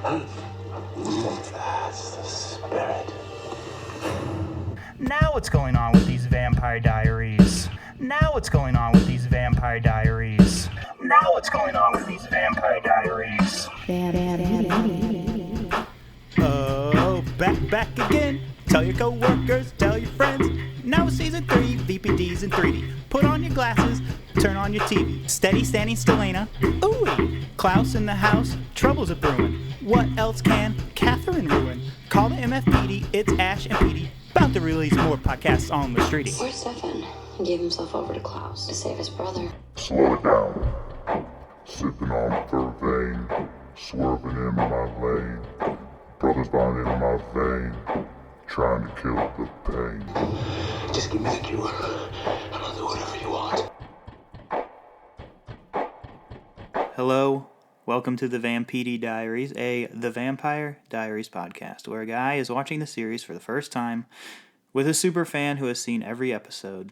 That's the spirit. Now what's going on with these Vampire Diaries? Now what's going on with these Vampire Diaries? Now what's going on with these Vampire Diaries? Oh, back again. Tell your co-workers, tell your friends. Now it's season 3, VPDs in 3D. Put on your glasses, turn on your TV. Steady standing Elena. Ooh, Klaus in the house, troubles are brewing. What else can Catherine ruin? Call the MFPD, it's Ash and Petey. About to release more podcasts on the street. Where's Stefan? He gave himself over to Klaus to save his brother. Slow it down. Sipping on vervain, swerving in my lane. Brother's bond in my vein, trying to kill the pain. Just give me the cure, and I'll do whatever you want. Hello, welcome to the Vampire Diaries, the Vampire Diaries podcast, where a guy is watching the series for the first time with a super fan who has seen every episode.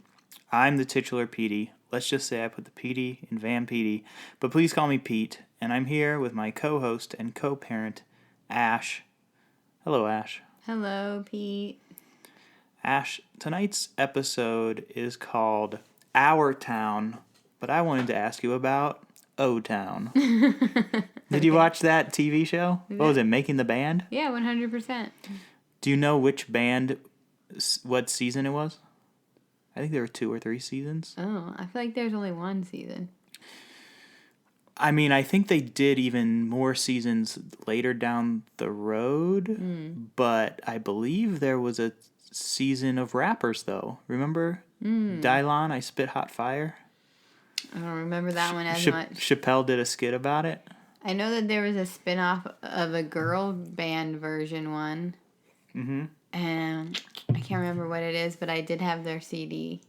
I'm the titular Petey. Let's just say I put the Petey in Vampire, but please call me Pete, and I'm here with my co-host and co-parent, Ash. Hello, Ash. Hello, Pete. Ash, tonight's episode is called Our Town, but I wanted to ask you about O-Town. Did you watch that TV show? What was it, Making the Band? Yeah, 100%. Do you know which band, what season it was? I think there were 2 or 3 seasons. Oh, I feel like there's only one season. I mean, I think they did even more seasons later down the road, but I believe there was a season of rappers, though. Remember? Dylon, I Spit Hot Fire? I don't remember that one as much. Chappelle did a skit about it. I know that there was a spin-off of a girl band version one. Mm-hmm. And I can't remember what it is, but I did have their CD.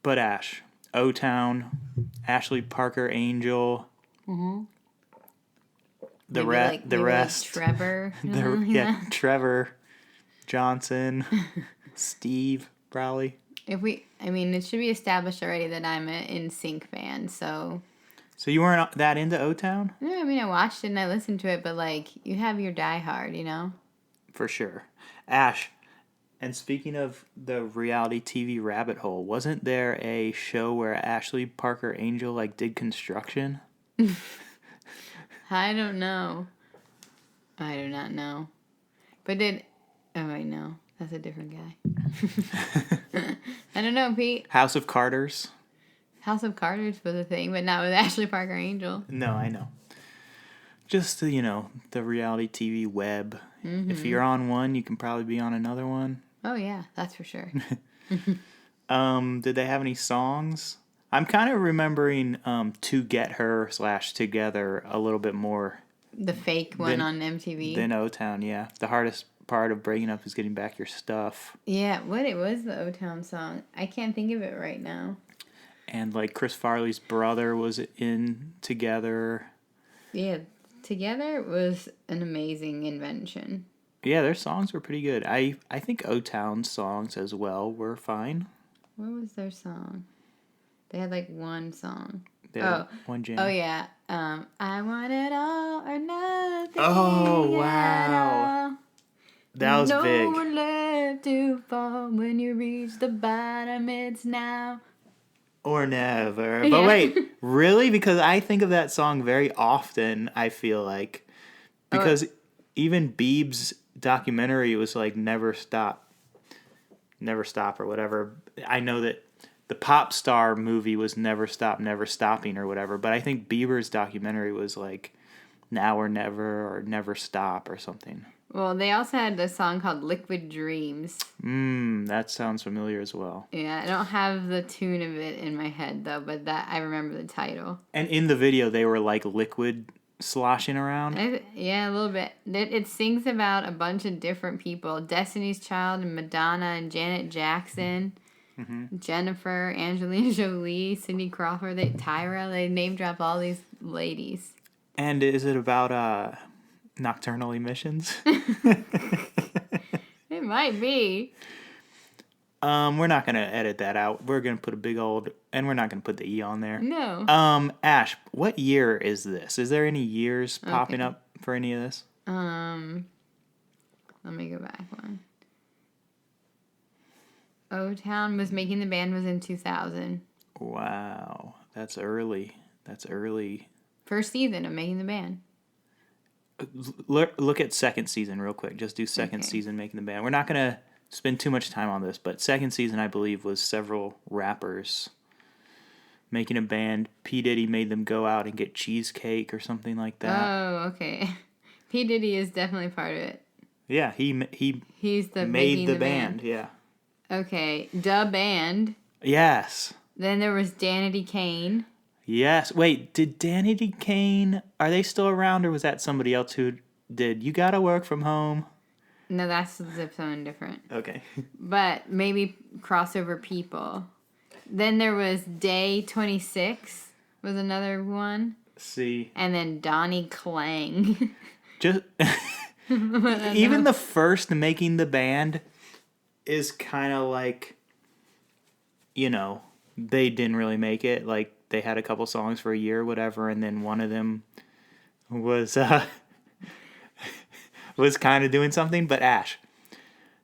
But Ash, O-Town, Ashley Parker Angel, the rest, Trevor, Trevor Johnson, Steve Browley. It should be established already that I'm an NSYNC fan, so. So you weren't that into O-Town? No, I watched it and I listened to it, but you have your diehard, you know? For sure. Ash, and speaking of the reality TV rabbit hole, wasn't there a show where Ashley Parker Angel did construction? I don't know. I do not know. But no, that's a different guy. I don't know, Pete. House of Carters. House of Carters was a thing, but not with Ashley Parker Angel. No, I know. Just the reality TV web. Mm-hmm. If you're on one, you can probably be on another one. Oh yeah, that's for sure. Did they have any songs? I'm kind of remembering To Get Her / Together a little bit more. The fake one on MTV. Than O-Town, yeah. The hardest part of breaking up is getting back your stuff. Yeah, what it was the O-Town song? I can't think of it right now. And Chris Farley's brother was in Together. Yeah, Together was an amazing invention. Yeah, their songs were pretty good. I think O-Town's songs as well were fine. What was their song? They had one song. They had one jam. Oh yeah. I want it all or nothing. Oh wow. That was big. No one left to fall when you reach the bottom. It's now or never. But wait, really? Because I think of that song very often, I feel like. Because even Bieb's documentary was Never Stop or whatever. I know that the pop star movie was Never Stop, Never Stopping or whatever. But I think Bieber's documentary was Now or Never or Never Stop or something. Well, they also had a song called Liquid Dreams. That sounds familiar as well. Yeah, I don't have the tune of it in my head, though, but I remember the title. And in the video, they were liquid sloshing around? Yeah, a little bit. It sings about a bunch of different people. Destiny's Child, and Madonna, and Janet Jackson, Jennifer, Angelina Jolie, Cindy Crawford, Tyra. They name-drop all these ladies. And is it about nocturnal emissions? It might be. We're not going to edit that out. We're going to put a big old... And we're not going to put the E on there. No. Ash, what year is this? Is there any years popping up for any of this? Let me go back one. O-Town was Making the Band was in 2000. Wow, that's early. That's early. First season of Making the Band. Look at second season real quick. Just do second Okay. season Making the Band. We're not going to spend too much time on this, but second season, I believe, was several rappers making a band. P. Diddy made them go out and get cheesecake or something like that. Oh, okay. P. Diddy is definitely part of it. Yeah, he's the made making the the band. Yeah. Okay, Da Band. Yes. Then there was Danity Kane. Yes. Wait, did Danity Kane, are they still around, or was that somebody else who did You Gotta Work From Home? No, that's someone different. Okay. But maybe crossover people. Then there was Day 26 was another one. See. And then Donnie Clang. Just even the first Making the Band is kind of like, they didn't really make it. Like, they had a couple songs for a year or whatever, and then one of them was was kind of doing something. But Ash,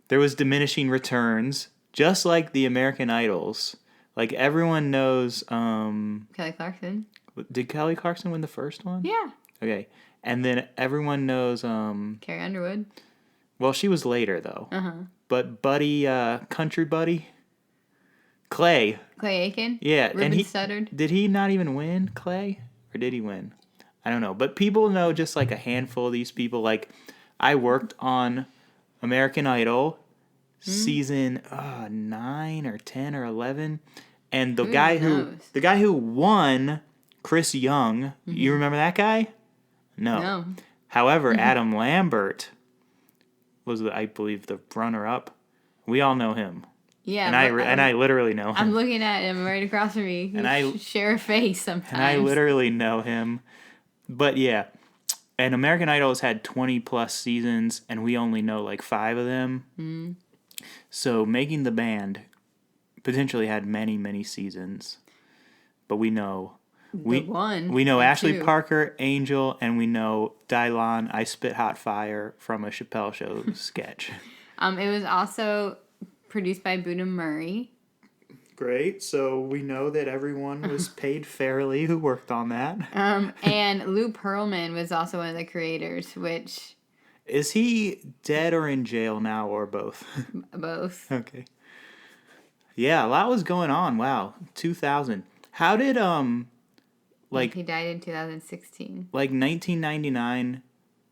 there was diminishing returns, just like the American Idols. Like, everyone knows. Kelly Clarkson. Did Kelly Clarkson win the first one? Yeah. Okay, and then everyone knows. Carrie Underwood. Well, she was later though. Uh-huh. But Buddy, Country Buddy, Clay. Clay Aiken. Yeah, Ruben and he Studdard. did he not even win, Clay, or did he win? I don't know. But people know just like a handful of these people. Like, I worked on American Idol season 9 or 10 or 11, and the guy who won, Chris Young. You remember that guy? No. However, Adam Lambert was, I believe, the runner-up. We all know him. Yeah. And I literally know him. I'm looking at him right across from me. And I share a face sometimes. And I literally know him. But yeah. And American Idol has had 20 plus seasons, and we only know like 5 of them. Mm. So Making the Band potentially had many, many seasons. But we know we know Ashley 2. Parker, Angel, and we know Dylon, I Spit Hot Fire from a Chappelle Show sketch. It was also produced by Buddha Murray. Great. So we know that everyone was paid fairly who worked on that. And Lou Pearlman was also one of the creators, which... Is he dead or in jail now, or both? Both. Okay. Yeah, a lot was going on. Wow. 2000. How did, He died in 2016. Like, 1999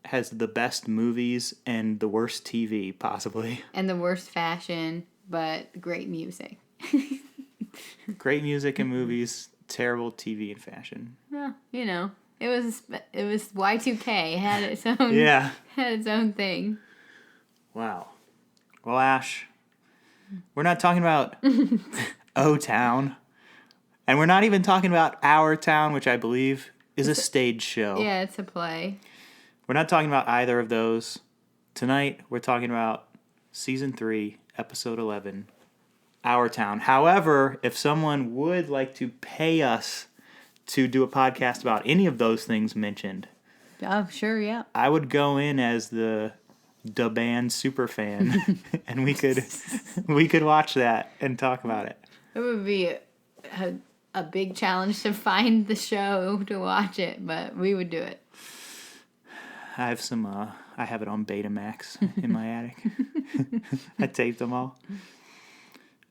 has the best movies and the worst TV, possibly. And the worst fashion, but great music. Great music and movies, terrible TV and fashion. Well, it was Y2K. It had its own. Yeah. Had its own thing. Wow. Well, Ash, we're not talking about O-Town, and we're not even talking about Our Town, which I believe is a stage show. Yeah, it's a play. We're not talking about either of those. Tonight, we're talking about Season 3, Episode 11, Our Town. However, if someone would like to pay us to do a podcast about any of those things mentioned, Oh, sure, yeah. I would go in as the band superfan, and we could watch that and talk about it. It would be a big challenge to find the show to watch it, but we would do it. I have I have it on Betamax in my attic. I taped them all.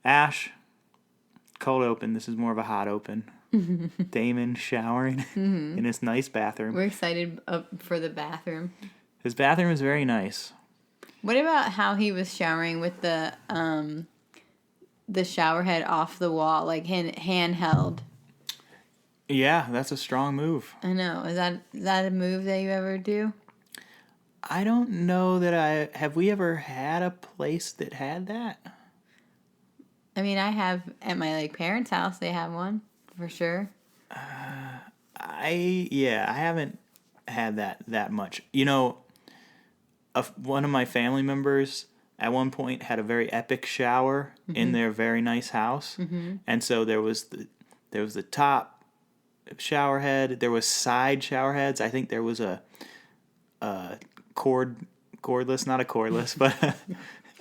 Ash, cold open. This is more of a hot open. Damon showering in his nice bathroom. We're excited for the bathroom. His bathroom is very nice. What about how he was showering with the shower head off the wall, like handheld? Yeah, that's a strong move. I know. Is that a move that you ever do? I don't know that have we ever had a place that had that? I mean, I have at my parents' house. They have one for sure. I haven't had that much. One of my family members at one point had a very epic shower in their very nice house, and so there was the top shower head. There was side shower heads. I think there was a cordless, not a cordless, but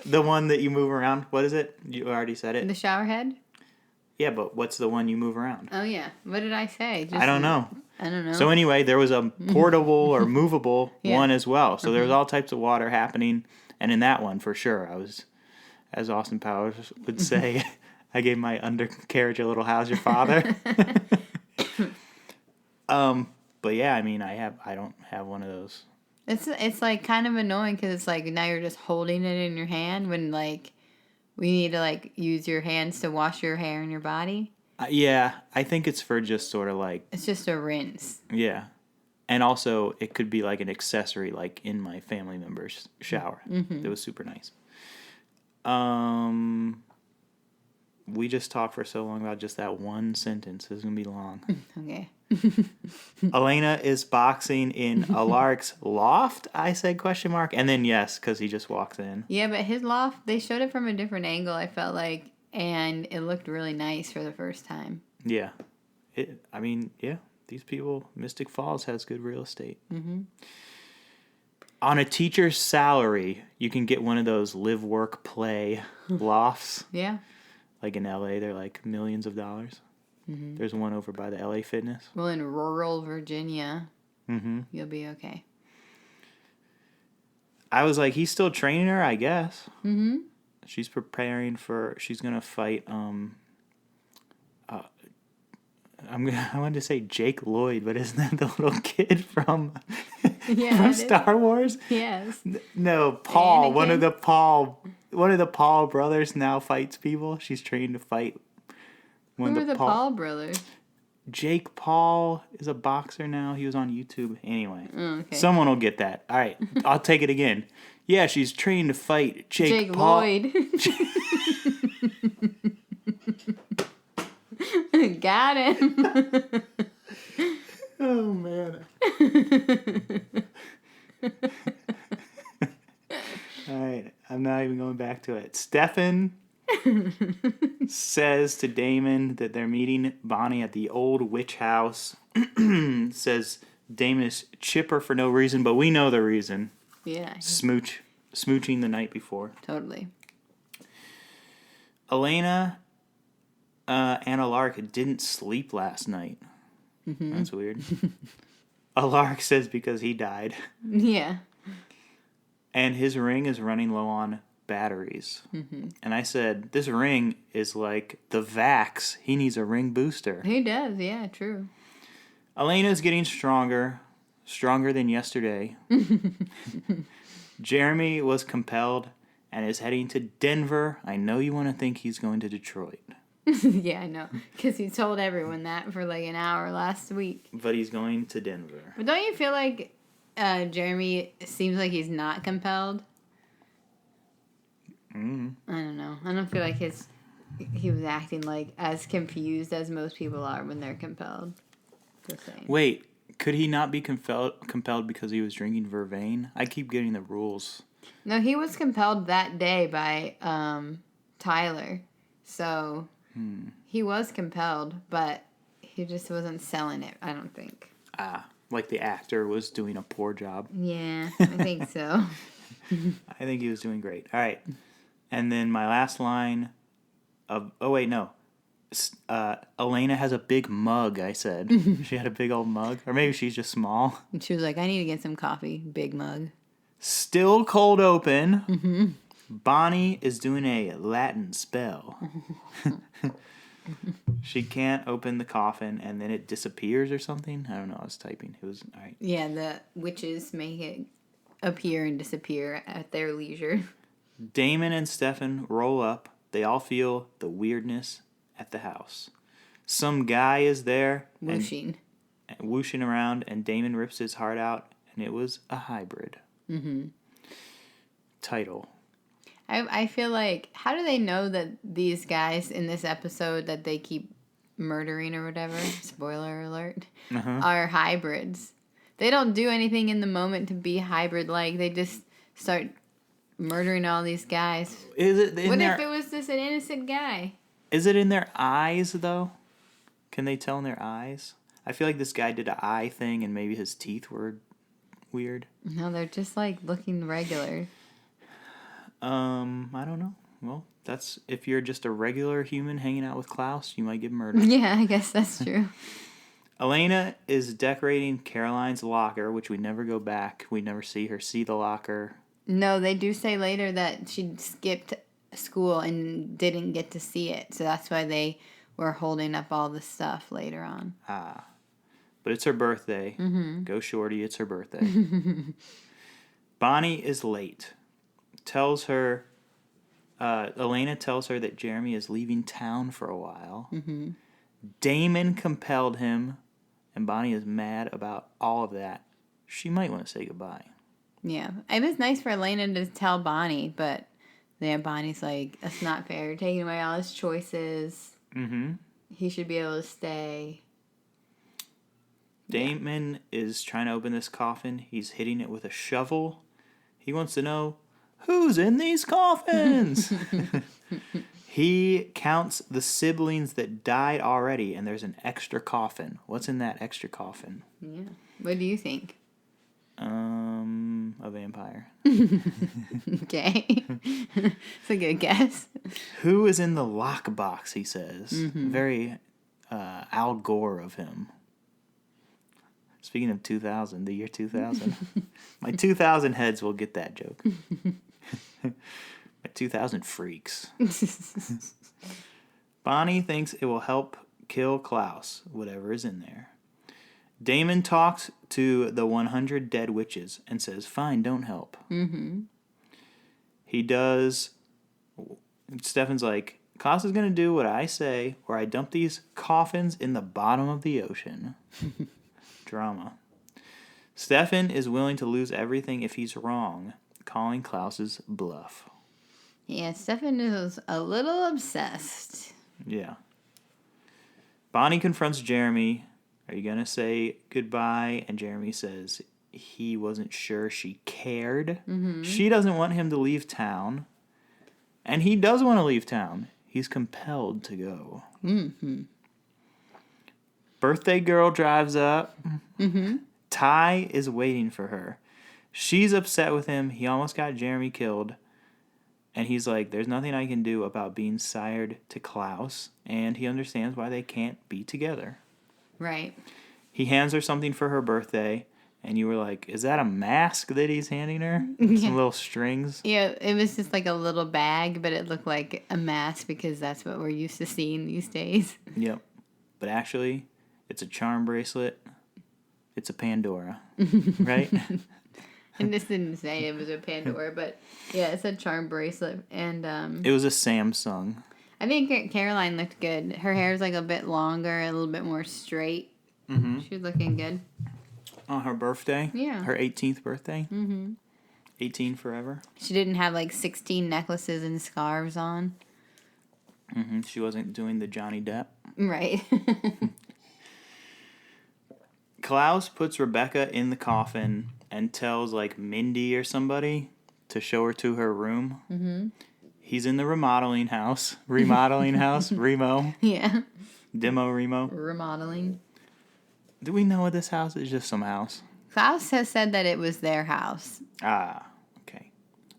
the one that you move around. What is it? You already said it. The shower head? Yeah, but what's the one you move around? Oh, yeah. What did I say? I don't know. I don't know. So anyway, there was a portable or movable Yeah. one as well. So there was all types of water happening. And in that one, for sure, I was, as Austin Powers would say, I gave my undercarriage a little "How's your father?" But yeah, I mean, I don't have one of those. It's like kind of annoying because it's like now you're just holding it in your hand when like we need to like use your hands to wash your hair and your body. Yeah, I think it's for just sort of like... It's just a rinse. Yeah. And also, it could be like an accessory, like in my family member's shower. It was super nice. We just talked for so long about just that one sentence. This is going to be long. Okay. Elena is boxing in a Lark's loft, I said, question mark. And then yes, because he just walks in. Yeah, but his loft, they showed it from a different angle, I felt like, and it looked really nice for the first time. Yeah. These people, Mystic Falls has good real estate. On a teacher's salary, you can get one of those live, work, play lofts. Yeah. Like in LA, they're like millions of dollars. There's one over by the LA Fitness. Well, in rural Virginia, you'll be okay. I was like, he's still training her, I guess. She's preparing she's going to fight, I wanted to say Jake Lloyd, but isn't that the little kid from Star Wars? Yes. No, Paul. Anakin? One of the Paul brothers now fights people. She's trained to fight. Who are the Paul brothers? Jake Paul is a boxer now. He was on YouTube. Anyway, okay. Someone will get that. All right, I'll take it again. Yeah, she's trained to fight Jake Paul. Lloyd. Got him. Oh, man. All right, I'm not even going back to it. Stefan says to Damon that they're meeting Bonnie at the old witch house. Says Damon is chipper for no reason, but we know the reason. Yeah. Smooching the night before. Totally. Elena and a Lark didn't sleep last night. That's weird. A Lark says because he died. Yeah. And his ring is running low on batteries. And I said, this ring is like the Vax. He needs a ring booster. He does, yeah, true. Elena's getting stronger than yesterday. Jeremy was compelled and is heading to Denver. I know you want to think he's going to Detroit. Yeah, I know. Because he told everyone that for like an hour last week. But he's going to Denver. But don't you feel like Jeremy seems like he's not compelled? I don't know. I don't feel like he was acting like as confused as most people are when they're compelled. Just saying. Wait, could he not be compelled because he was drinking vervain? I keep getting the rules. No, he was compelled that day by Tyler. So he was compelled, but he just wasn't selling it, I don't think. Like the actor was doing a poor job. Yeah, I think so. I think he was doing great. All right. And then my last line of... Oh, wait, no. Elena has a big mug, I said. She had a big old mug. Or maybe she's just small. And she was like, I need to get some coffee. Big mug. Still cold open. Bonnie is doing a Latin spell. She can't open the coffin and then it disappears or something. I don't know. I was typing. It was... All right. Yeah, the witches make it appear and disappear at their leisure. Damon and Stefan roll up. They all feel the weirdness at the house. Some guy is there. Whooshing. And whooshing around, and Damon rips his heart out, and it was a hybrid. Title. I feel like, how do they know that these guys in this episode that they keep murdering or whatever, spoiler alert, are hybrids? They don't do anything in the moment to be hybrid-like. They just start murdering all these guys. Is it in What their, if it was just an innocent guy? Is it in their eyes, though? Can they tell in their eyes? I feel like this guy did an eye thing, and maybe his teeth were weird? No, they're just like looking regular. I don't know. Well, that's if you're just a regular human hanging out with Klaus, you might get murdered. Yeah, I guess that's true. Elena is decorating Caroline's locker, which we never go back. We never see her see the locker. No, they do say later that she skipped school and didn't get to see it. So that's why they were holding up all the stuff later on. But it's her birthday. Mm-hmm. Go Shorty, it's her birthday. Bonnie is late. Elena tells her that Jeremy is leaving town for a while. Mm-hmm. Damon compelled him, and Bonnie is mad about all of that. She might want to say goodbye. Yeah. It was nice for Elena to tell Bonnie, but then Bonnie's like, that's not fair. You're taking away all his choices. Mm-hmm. He should be able to stay. Damon is trying to open this coffin. He's hitting it with a shovel. He wants to know, who's in these coffins? He counts the siblings that died already, and there's an extra coffin. What's in that extra coffin? Yeah. What do you think? A vampire. Okay. It's a good guess. Who is in the lockbox, he says. Mm-hmm. Very Al Gore of him. Speaking of 2000, the year 2000. My 2000 heads will get that joke. My 2000 freaks. Bonnie thinks it will help kill Klaus, whatever is in there. Damon talks to the 100 dead witches and says, fine, don't help. Mm-hmm. He does. Stefan's like, Klaus is going to do what I say, or I dump these coffins in the bottom of the ocean. Drama. Stefan is willing to lose everything if he's wrong, calling Klaus's bluff. Yeah, Stefan is a little obsessed. Yeah. Bonnie confronts Jeremy. Are you going to say goodbye? And Jeremy says he wasn't sure she cared. Mm-hmm. She doesn't want him to leave town. And he does want to leave town. He's compelled to go. Mm-hmm. Birthday girl drives up. Mm-hmm. Ty is waiting for her. She's upset with him. He almost got Jeremy killed. And he's like, there's nothing I can do about being sired to Klaus. And he understands why they can't be together. Right. He hands her something for her birthday. And you were like, is that a mask that he's handing her? Yeah. Some little strings? Yeah, it was just like a little bag, but it looked like a mask because that's what we're used to seeing these days. Yep. But actually, it's a charm bracelet. It's a Pandora. Right? I just didn't say it was a Pandora, but yeah, it's a charm bracelet. And it was a Samsung. I think Caroline looked good. Her hair's like a bit longer, a little bit more straight. Mm-hmm. She was looking good. On her birthday? Yeah. Her 18th birthday? Mm-hmm. 18 forever? She didn't have like 16 necklaces and scarves on. Mm-hmm. She wasn't doing the Johnny Depp. Right. Klaus puts Rebecca in the coffin and tells like Mindy or somebody to show her to her room. Mm-hmm. He's in the remodeling house. Remo. Yeah. Demo Remo. Remodeling. Do we know what this house is? Just some house. Klaus has said that it was their house. Ah, okay.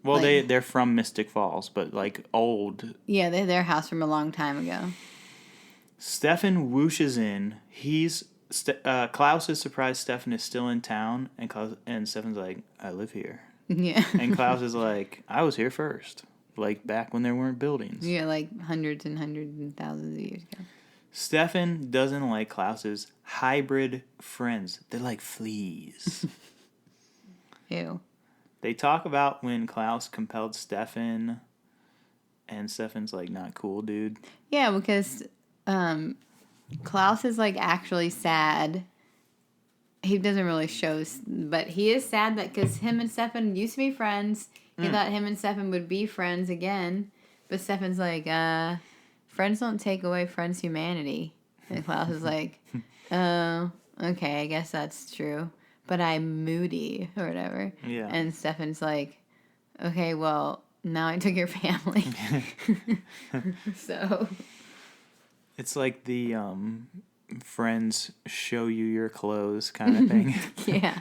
Well, like, they're from Mystic Falls, but like old. Yeah, they're their house from a long time ago. Stefan whooshes in. Klaus is surprised Stefan is still in town, and Stefan's like, I live here. Yeah. And Klaus is like, I was here first. Like back when there weren't buildings. Yeah, like hundreds and hundreds and thousands of years ago. Stefan doesn't like Klaus's hybrid friends. They're like fleas. Ew. They talk about when Klaus compelled Stefan, and Stefan's like, not cool, dude. Yeah, because Klaus is like actually sad. He doesn't really show, but he is sad that because him and Stefan used to be friends. He thought him and Stefan would be friends again, but Stefan's like, friends don't take away friends' humanity. And Klaus is like, oh, okay, I guess that's true. But I'm moody or whatever. Yeah. And Stefan's like, okay, well, now I took your family. So. It's like the friends show you your clothes kind of thing. Yeah.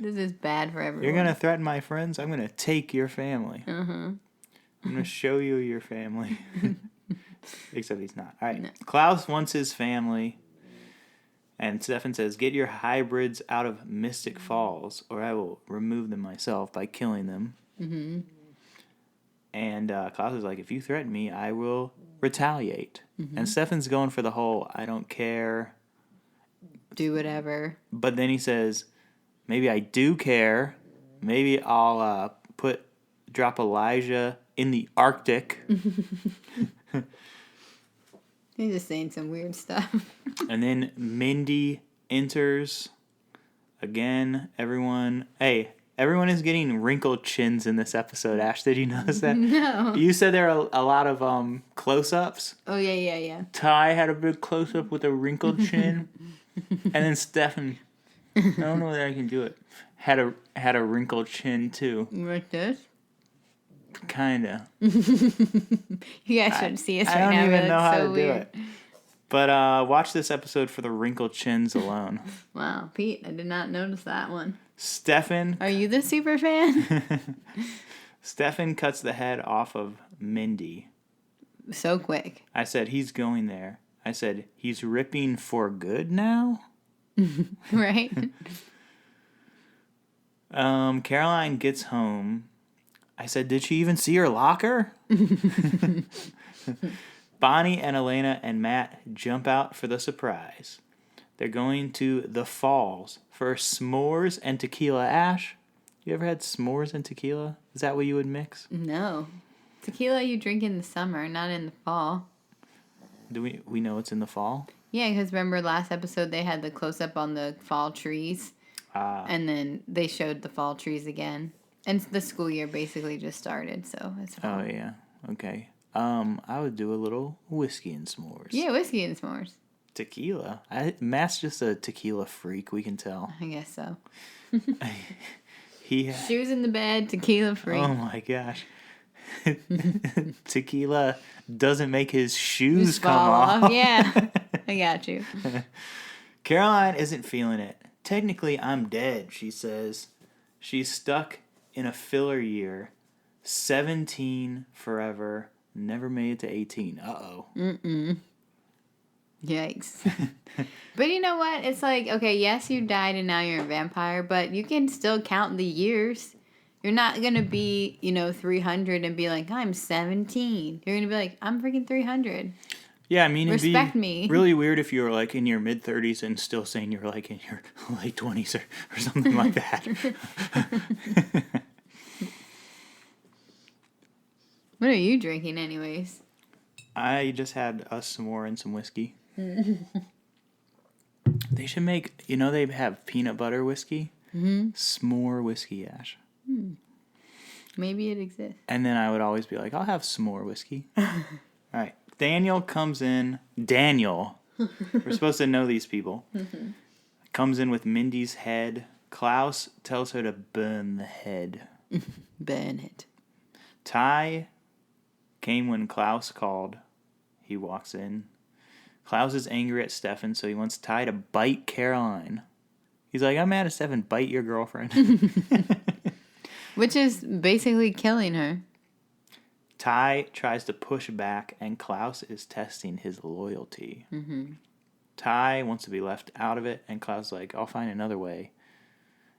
This is bad for everyone. You're going to threaten my friends? I'm going to take your family. I'm going to show you your family. Except he's not. All right. No. Klaus wants his family. And Stefan says, get your hybrids out of Mystic Falls, or I will remove them myself by killing them. Mm-hmm. And Klaus is like, if you threaten me, I will retaliate. Mm-hmm. And Stefan's going for the whole, I don't care. Do whatever. But then he says, maybe I do care. Maybe I'll drop Elijah in the Arctic. He's just saying some weird stuff. And then Mindy enters. Again, everyone is getting wrinkled chins in this episode. Ash, did you notice that? No. You said there are a lot of close-ups. Oh, yeah. Ty had a big close-up with a wrinkled chin. And then Stefan, I don't know whether I can do it, had a wrinkled chin, too. Like this? Kinda. You guys should see us right now. I don't even know how to weird. do it. But watch this episode for the wrinkled chins alone. Wow, Pete, I did not notice that one. Stefan. Are you the super fan? Stefan cuts the head off of Mindy. So quick. I said, he's going there. I said, he's ripping for good now? Right. Caroline gets home. I said, did she even see her locker? Bonnie and Elena and Matt jump out for the surprise. They're going to the falls for s'mores and tequila. Ash, you ever had s'mores and tequila? Is that what you would mix? No. Tequila you drink in the summer, not in the fall. Do we know it's in the fall? Yeah, because remember last episode they had the close-up on the fall trees. And then they showed the fall trees again. And the school year basically just started, so it's fine. Oh, yeah. Okay. I would do a little whiskey and s'mores. Yeah, whiskey and s'mores. Tequila? Matt's just a tequila freak, we can tell. I guess so. Shoes in the bed, tequila freak. Oh, my gosh. Tequila doesn't make his shoes come off. Yeah, I got you. Caroline isn't feeling it. Technically, I'm dead, she says. She's stuck in a filler year. 17 forever. Never made it to 18. Uh-oh. Yikes. But you know what? It's like, okay, yes, you died and now you're a vampire, but you can still count the years. You're not going to be, 300 and be like, I'm 17. You're going to be like, I'm freaking 300. Yeah, I mean, respect me. Really weird if you were like in your mid-30s and still saying you're like in your late 20s or something like that. What are you drinking anyways? I just had some more and some whiskey. They should make, they have peanut butter whiskey. Mm-hmm. S'more whiskey, Ash. Maybe it exists. And then I would always be like, I'll have s'more whiskey. All right. Daniel comes in. Daniel. We're supposed to know these people. Mm-hmm. Comes in with Mindy's head. Klaus tells her to burn the head. Burn it. Ty came when Klaus called. He walks in. Klaus is angry at Stefan, so he wants Ty to bite Caroline. He's like, I'm mad at Stefan. Bite your girlfriend. Which is basically killing her. Ty tries to push back, and Klaus is testing his loyalty. Mm-hmm. Ty wants to be left out of it, and Klaus is like, I'll find another way.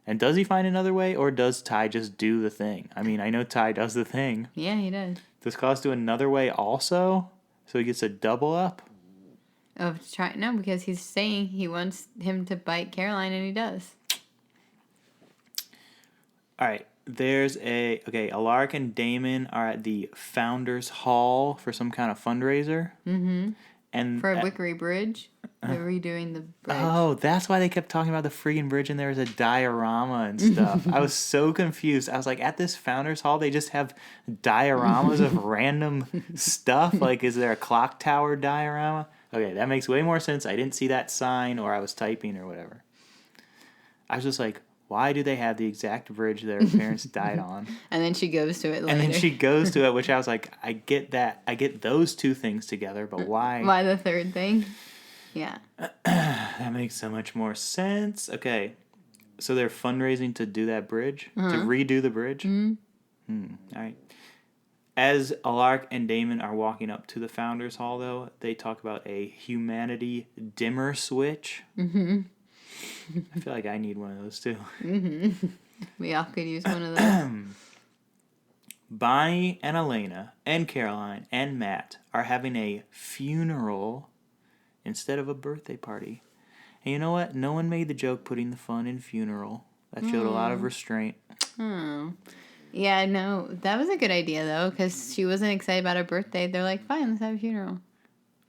And does he find another way, or does Ty just do the thing? I mean, I know Ty does the thing. Yeah, he does. Does Klaus do another way also? So he gets a double up? No, because he's saying he wants him to bite Caroline, and he does. All right. There's a Lark and Damon are at the Founders Hall for some kind of fundraiser. Mm-hmm. And for a Wickery Bridge. They're redoing the bridge. Oh, that's why they kept talking about the freaking bridge and there was a diorama and stuff. I was so confused. I was like, at this Founders Hall, they just have dioramas of random stuff? Like, is there a clock tower diorama? Okay, that makes way more sense. I didn't see that sign or I was typing or whatever. I was just like, why do they have the exact bridge that her parents died on? And then she goes to it later. And then she goes to it, which I was like, I get that. I get those two things together, but why? Why the third thing? Yeah. That makes so much more sense. Okay. So they're fundraising to do that bridge? To redo the bridge? All right. As Lark and Damon are walking up to the Founders Hall, though, they talk about a humanity dimmer switch. I feel like I need one of those, too. We all could use one of those. Bonnie and Elena and Caroline and Matt are having a funeral instead of a birthday party. And you know what? No one made the joke putting the fun in funeral. That showed a lot of restraint. Oh. Yeah, no, that was a good idea, though, because she wasn't excited about her birthday. They're like, fine, let's have a funeral.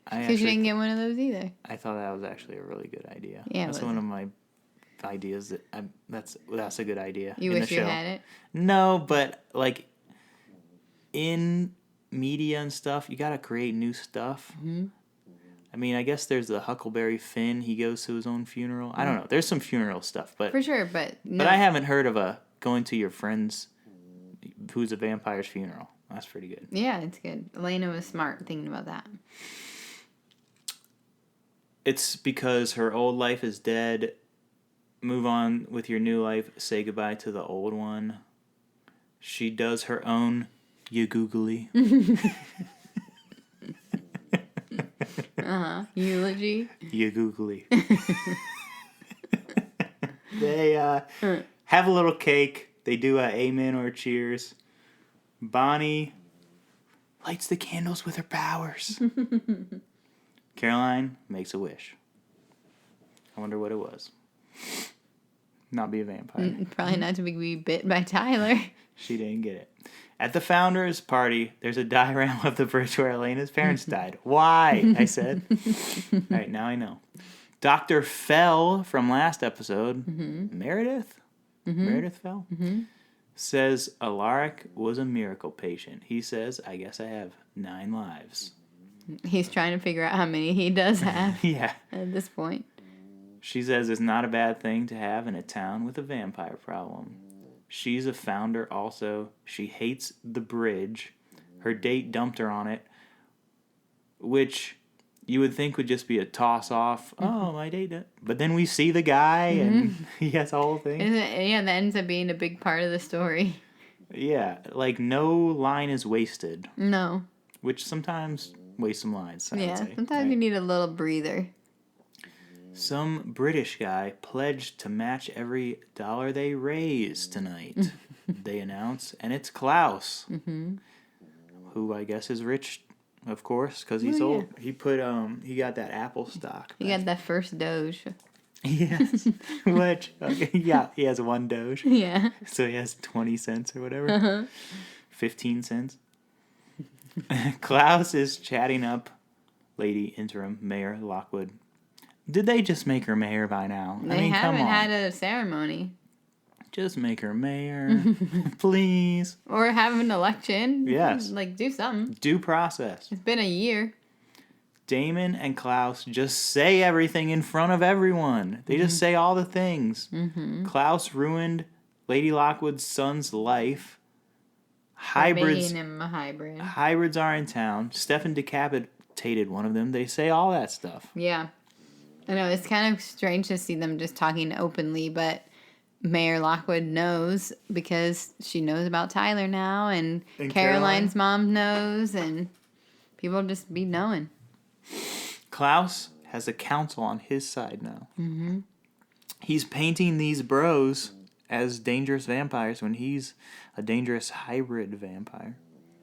Because you didn't get one of those either. I thought that was actually a really good idea. Yeah, that's one of my ideas. That's a good idea. You wish you had it? No, but like in media and stuff, you got to create new stuff. I mean, I guess there's the Huckleberry Finn. He goes to his own funeral. I don't know. There's some funeral stuff, but for sure. But no. But I haven't heard of a going to your friend's who's a vampire's funeral. That's pretty good. Yeah, it's good. Elena was smart thinking about that. It's because her old life is dead. Move on with your new life. Say goodbye to the old one. She does her own googly. Eulogy. Googly. They have a little cake. They do a amen or cheers. Bonnie lights the candles with her powers. Caroline makes a wish. I wonder what it was. Not be a vampire. Probably not to be bit by Tyler. She didn't get it. At the Founders Party, there's a diorama of the bridge where Elena's parents died. Why? I said. All right, now I know. Dr. Fell from last episode, Meredith? Meredith Fell? Says Alaric was a miracle patient. He says, I guess I have 9 lives. He's trying to figure out how many he does have Yeah. at this point. She says it's not a bad thing to have in a town with a vampire problem. She's a founder also. She hates the bridge. Her date dumped her on it, which you would think would just be a toss-off. Oh, my date. But then we see the guy, and he has a whole thing. Yeah, that ends up being a big part of the story. Yeah, like no line is wasted. No. Which sometimes wastes some lines, I would say. Sometimes you need a little breather. Some British guy pledged to match every dollar they raise tonight, they announce. And it's Klaus, who I guess is rich, of course, because he's old. He put, he got that Apple stock. He got that first Doge. Yes. Which, yeah, he has 1 Doge. Yeah. So he has 20 cents or whatever. 15 cents. Klaus is chatting up Lady Interim Mayor Lockwood. Did they just make her mayor by now? They haven't had a ceremony. Just make her mayor, please. Or have an election. Yes. Like, do something. Due process. It's been a year. Damon and Klaus just say everything in front of everyone. They just say all the things. Klaus ruined Lady Lockwood's son's life. Hybrids. Making him a hybrid. Hybrids are in town. Stefan decapitated one of them. They say all that stuff. Yeah. I know, it's kind of strange to see them just talking openly, but Mayor Lockwood knows because she knows about Tyler now, and Caroline's mom knows, and people just be knowing. Klaus has a council on his side now. He's painting these bros as dangerous vampires when he's a dangerous hybrid vampire.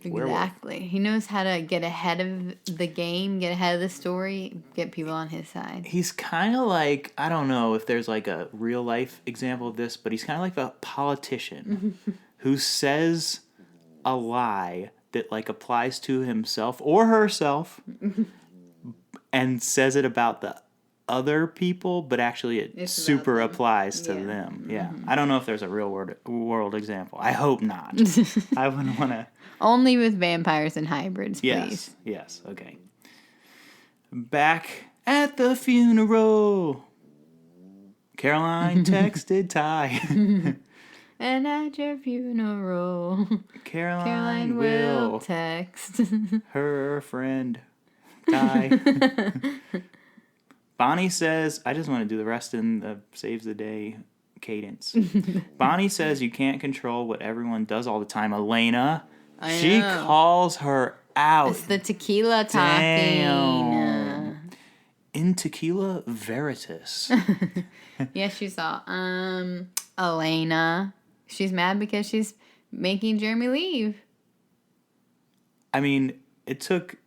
Exactly. Werewolf. He knows how to get ahead of the game, get ahead of the story, get people on his side. He's kind of like, I don't know if there's like a real life example of this, but he's kind of like a politician who says a lie that like applies to himself or herself and says it about the other people, but actually it super applies to them. Yeah. I don't know if there's a real world example. I hope not. I wouldn't want to. Only with vampires and hybrids, please. Yes. Okay. Back at the funeral, Caroline texted Ty. And at your funeral, Caroline will text her friend Ty. Bonnie says, I just want to do the rest in the saves the day cadence. Bonnie says you can't control what everyone does all the time. Elena, she calls her out. It's the tequila talking. Damn. In Tequila Veritas. Yeah, she saw. Elena. She's mad because she's making Jeremy leave. I mean, it took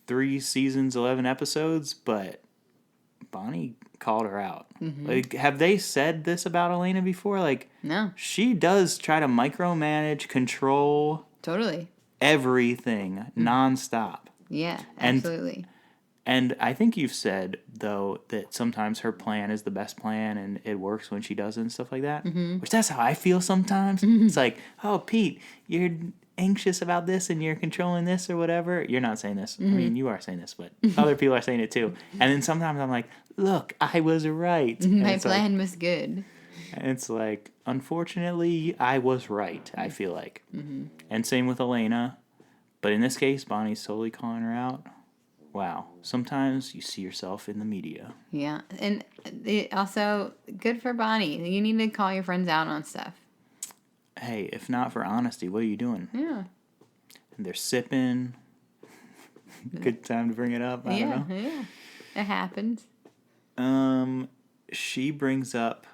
3 seasons, 11 episodes, but Bonnie called her out. Mm-hmm. Like, have they said this about Elena before? Like, No. She does try to micromanage, control Totally. everything nonstop. Yeah, absolutely. And I think you've said, though, that sometimes her plan is the best plan and it works when she does it and stuff like that. Mm-hmm. Which that's how I feel sometimes. Mm-hmm. It's like, oh, Pete, you're anxious about this and you're controlling this or whatever. You're not saying this. Mm-hmm. I mean, you are saying this, but other people are saying it too. And then sometimes I'm like, look, I was right. My plan was good. And it's like, unfortunately, I was right, I feel like. Mm-hmm. And same with Elena. But in this case, Bonnie's totally calling her out. Wow. Sometimes you see yourself in the media. Yeah. And also, good for Bonnie. You need to call your friends out on stuff. Hey, if not for honesty, what are you doing? Yeah. And they're sipping. Good time to bring it up. I don't know. Yeah. It happens. Bonnie brings up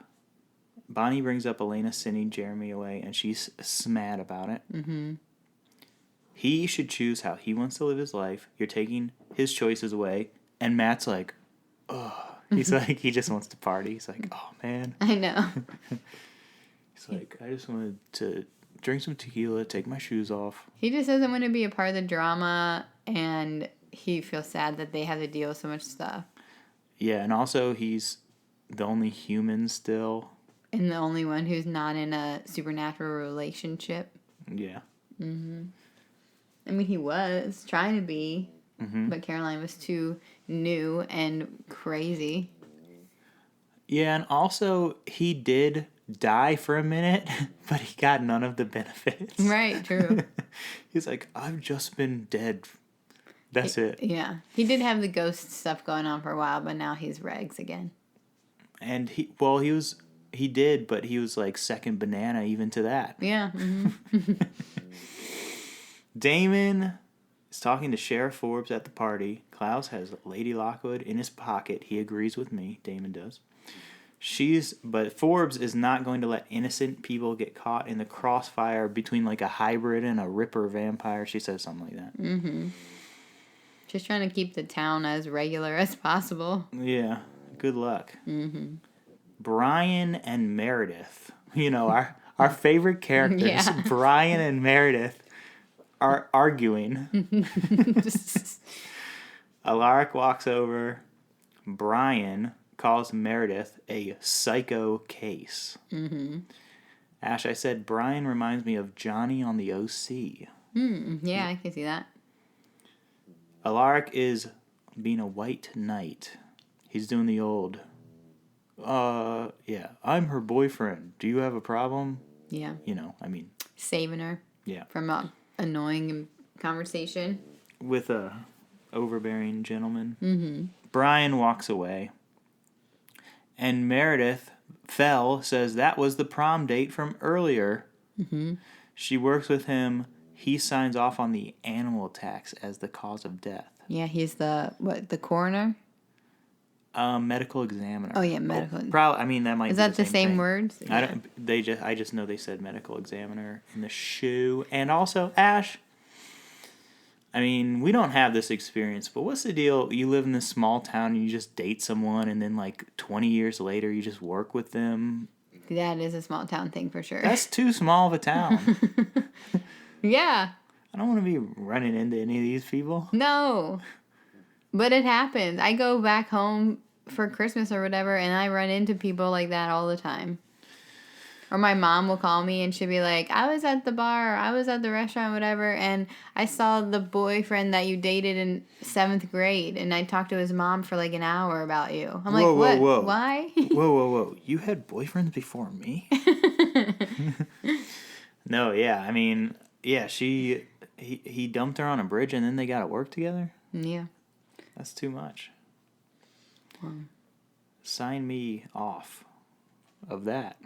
Elena sending Jeremy away, and she's mad about it. Mm-hmm. He should choose how he wants to live his life. You're taking his choices away. And Matt's like, oh. He's like, he just wants to party. He's like, oh, man. I know. He's like, I just wanted to drink some tequila, take my shoes off. He just doesn't want to be a part of the drama, and he feels sad that they have to deal with so much stuff. Yeah, and also he's the only human still. And the only one who's not in a supernatural relationship. Yeah. Mm-hmm. I mean, he was trying to be, but Caroline was too new and crazy. Yeah, and also he did die for a minute, but he got none of the benefits. Right, true. He's like, I've just been dead. That's it. Yeah. He did have the ghost stuff going on for a while, but now he's regs again. And he did, but he was like second banana even to that. Yeah. Mm-hmm. Damon is talking to Sheriff Forbes at the party. Klaus has Lady Lockwood in his pocket. He agrees with me. Damon does. But Forbes is not going to let innocent people get caught in the crossfire between like a hybrid and a ripper vampire. She says something like that. Mm-hmm. Just trying to keep the town as regular as possible. Yeah. Good luck. Mm-hmm. Brian and Meredith. You know, our favorite characters. Yeah. Brian and Meredith are arguing. Lark walks over. Brian calls Meredith a psycho case. Mm-hmm. Ash, I said Brian reminds me of Johnny on the OC. Yeah, I can see that. Lark is being a white knight. He's doing the old, yeah, I'm her boyfriend. Do you have a problem? Yeah. You know, I mean. Saving her. Yeah. From a annoying conversation. With a overbearing gentleman. Mm-hmm. Brian walks away. And Meredith says that was the prom date from earlier. Mm-hmm. She works with him. He signs off on the animal tax as the cause of death. Yeah, he's the coroner? Medical examiner. Oh yeah, medical. Probably. I mean, that might. Is that the same words? Yeah. I just know they said medical examiner in the shoe, and also Ash. I mean, we don't have this experience, but what's the deal? You live in this small town and you just date someone, and then like 20 years later, you just work with them. That is a small town thing for sure. That's too small of a town. Yeah. I don't want to be running into any of these people. No. But it happens. I go back home for Christmas or whatever, and I run into people like that all the time. Or my mom will call me and she'll be like, I was at the bar, I was at the restaurant, whatever, and I saw the boyfriend that you dated in 7th grade, and I talked to his mom for like an hour about you. I'm like, what? Whoa. Why? Whoa. You had boyfriends before me? No, yeah. I mean, yeah, he dumped her on a bridge and then they got to work together? Yeah. That's too much. Sign me off of that.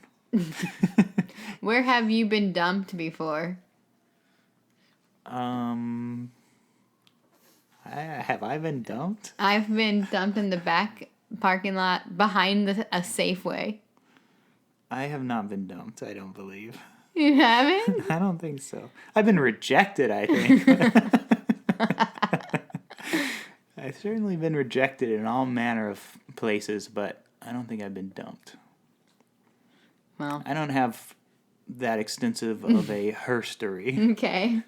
Where have you been dumped before? Have I been dumped? I've been dumped in the back parking lot behind a Safeway. I have not been dumped, I don't believe. You haven't? I don't think so. I've been rejected, I think. I've certainly been rejected in all manner of places, but I don't think I've been dumped. Well. I don't have that extensive of a herstory. Okay.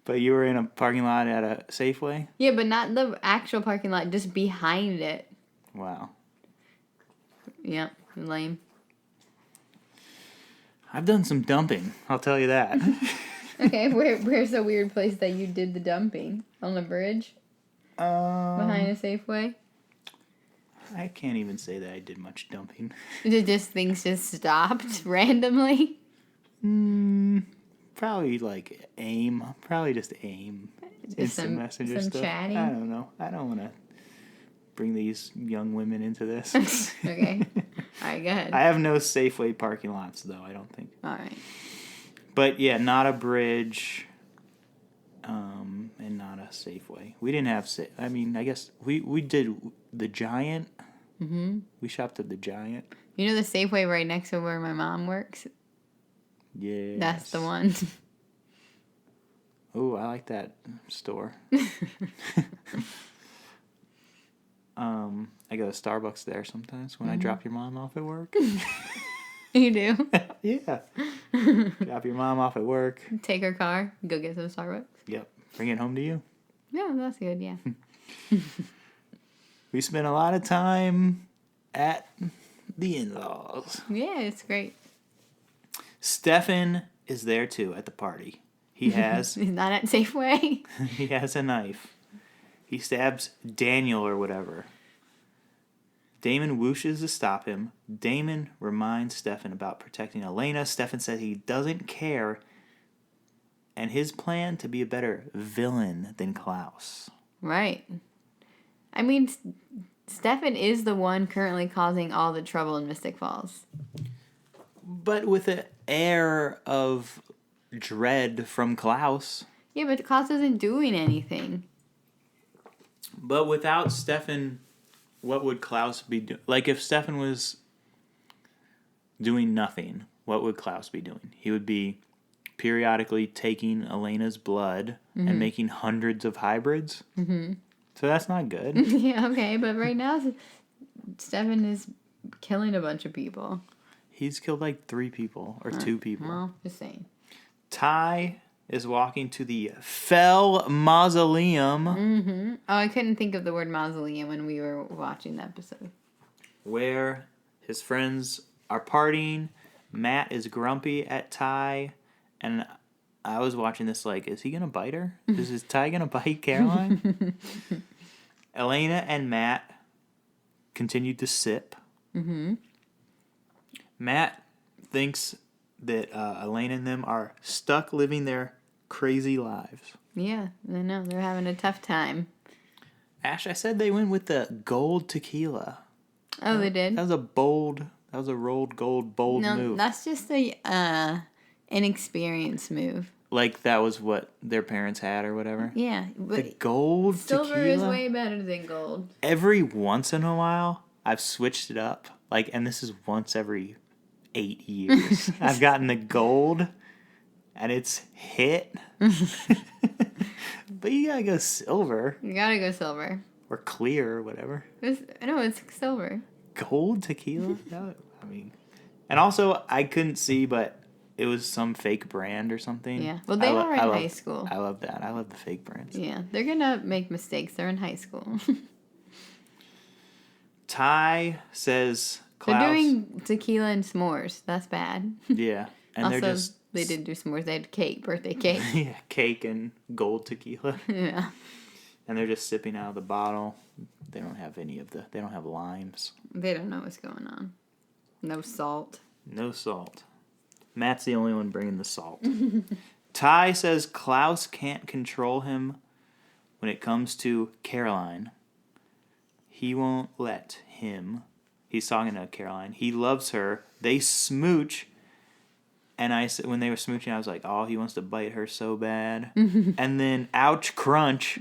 But you were in a parking lot at a Safeway? Yeah, but not the actual parking lot, just behind it. Wow. Yep, lame. I've done some dumping, I'll tell you that. Okay, where's the weird place that you did the dumping? On the bridge? Behind a Safeway? I can't even say that I did much dumping. Did things just stopped randomly? Probably like AIM. Probably just AIM. Just Instant messenger some stuff. chatting? I don't know. I don't want to bring these young women into this. Okay. Alright, go ahead. I have no Safeway parking lots, though, I don't think. Alright. But yeah, not a bridge, and not a Safeway. We didn't have, I mean, I guess we did the Giant. Mm-hmm. We shopped at the Giant. You know the Safeway right next to where my mom works? Yeah. That's the one. Oh, I like that store. I go to Starbucks there sometimes when I drop your mom off at work. You do? Yeah. Drop your mom off at work. Take her car, go get some Starbucks. Yep. Bring it home to you. Yeah, that's good, yeah. We spent a lot of time at the in-laws. Yeah, it's great. Stefan is there too at the party. He has He's not at Safeway. he has a knife. He stabs Daniel or whatever. Damon whooshes to stop him. Damon reminds Stefan about protecting Elena. Stefan says he doesn't care, and his plan to be a better villain than Klaus. Right. I mean, Stefan is the one currently causing all the trouble in Mystic Falls. But with an air of dread from Klaus. Yeah, but Klaus isn't doing anything. But without Stefan, what would Klaus be doing? Like, if Stefan was doing nothing, what would Klaus be doing? He would be periodically taking Elena's blood and making hundreds of hybrids. Mm-hmm. So that's not good. Yeah, okay, but right now, Stefan is killing a bunch of people. He's killed like 3 people or 2 people. Well, just saying. Ty is walking to the Fell Mausoleum. Mm-hmm. Oh, I couldn't think of the word mausoleum when we were watching the episode. Where his friends are partying. Matt is grumpy at Ty. And I was watching this like, is he going to bite her? Is Ty going to bite Caroline? Elena and Matt continued to sip. Mm-hmm. Matt thinks that Elena and them are stuck living their crazy lives. Yeah, I know. They're having a tough time. Ash, I said they went with the gold tequila. Oh, they did? That was a rolled gold bold move. No, that's just a inexperienced move. Like that was what their parents had or whatever? Yeah. But The gold silver tequila? is way better than gold. Every once in a while, I've switched it up. Like, and this is once every 8 years. I've gotten the gold, and it's hit. But you gotta go silver. You gotta go silver. Or clear or whatever. It's silver. Gold tequila? I mean... And also, I couldn't see, but it was some fake brand or something. Yeah. Well, they are in high school. I love that. I love the fake brands. Yeah. They're gonna make mistakes. They're in high school. Ty says... Klaus, They're doing tequila and s'mores. That's bad. Yeah. And also, they're just... they didn't do s'mores. They had cake, birthday cake. Yeah, cake and gold tequila. Yeah. And they're just sipping out of the bottle. They don't have they don't have limes. They don't know what's going on. No salt. No salt. Matt's the only one bringing the salt. Ty says Klaus can't control him when it comes to Caroline. He won't let him. He's talking to Caroline. He loves her. They smooch. And I said, when they were smooching, I was like, oh, he wants to bite her so bad. And then, ouch, crunch.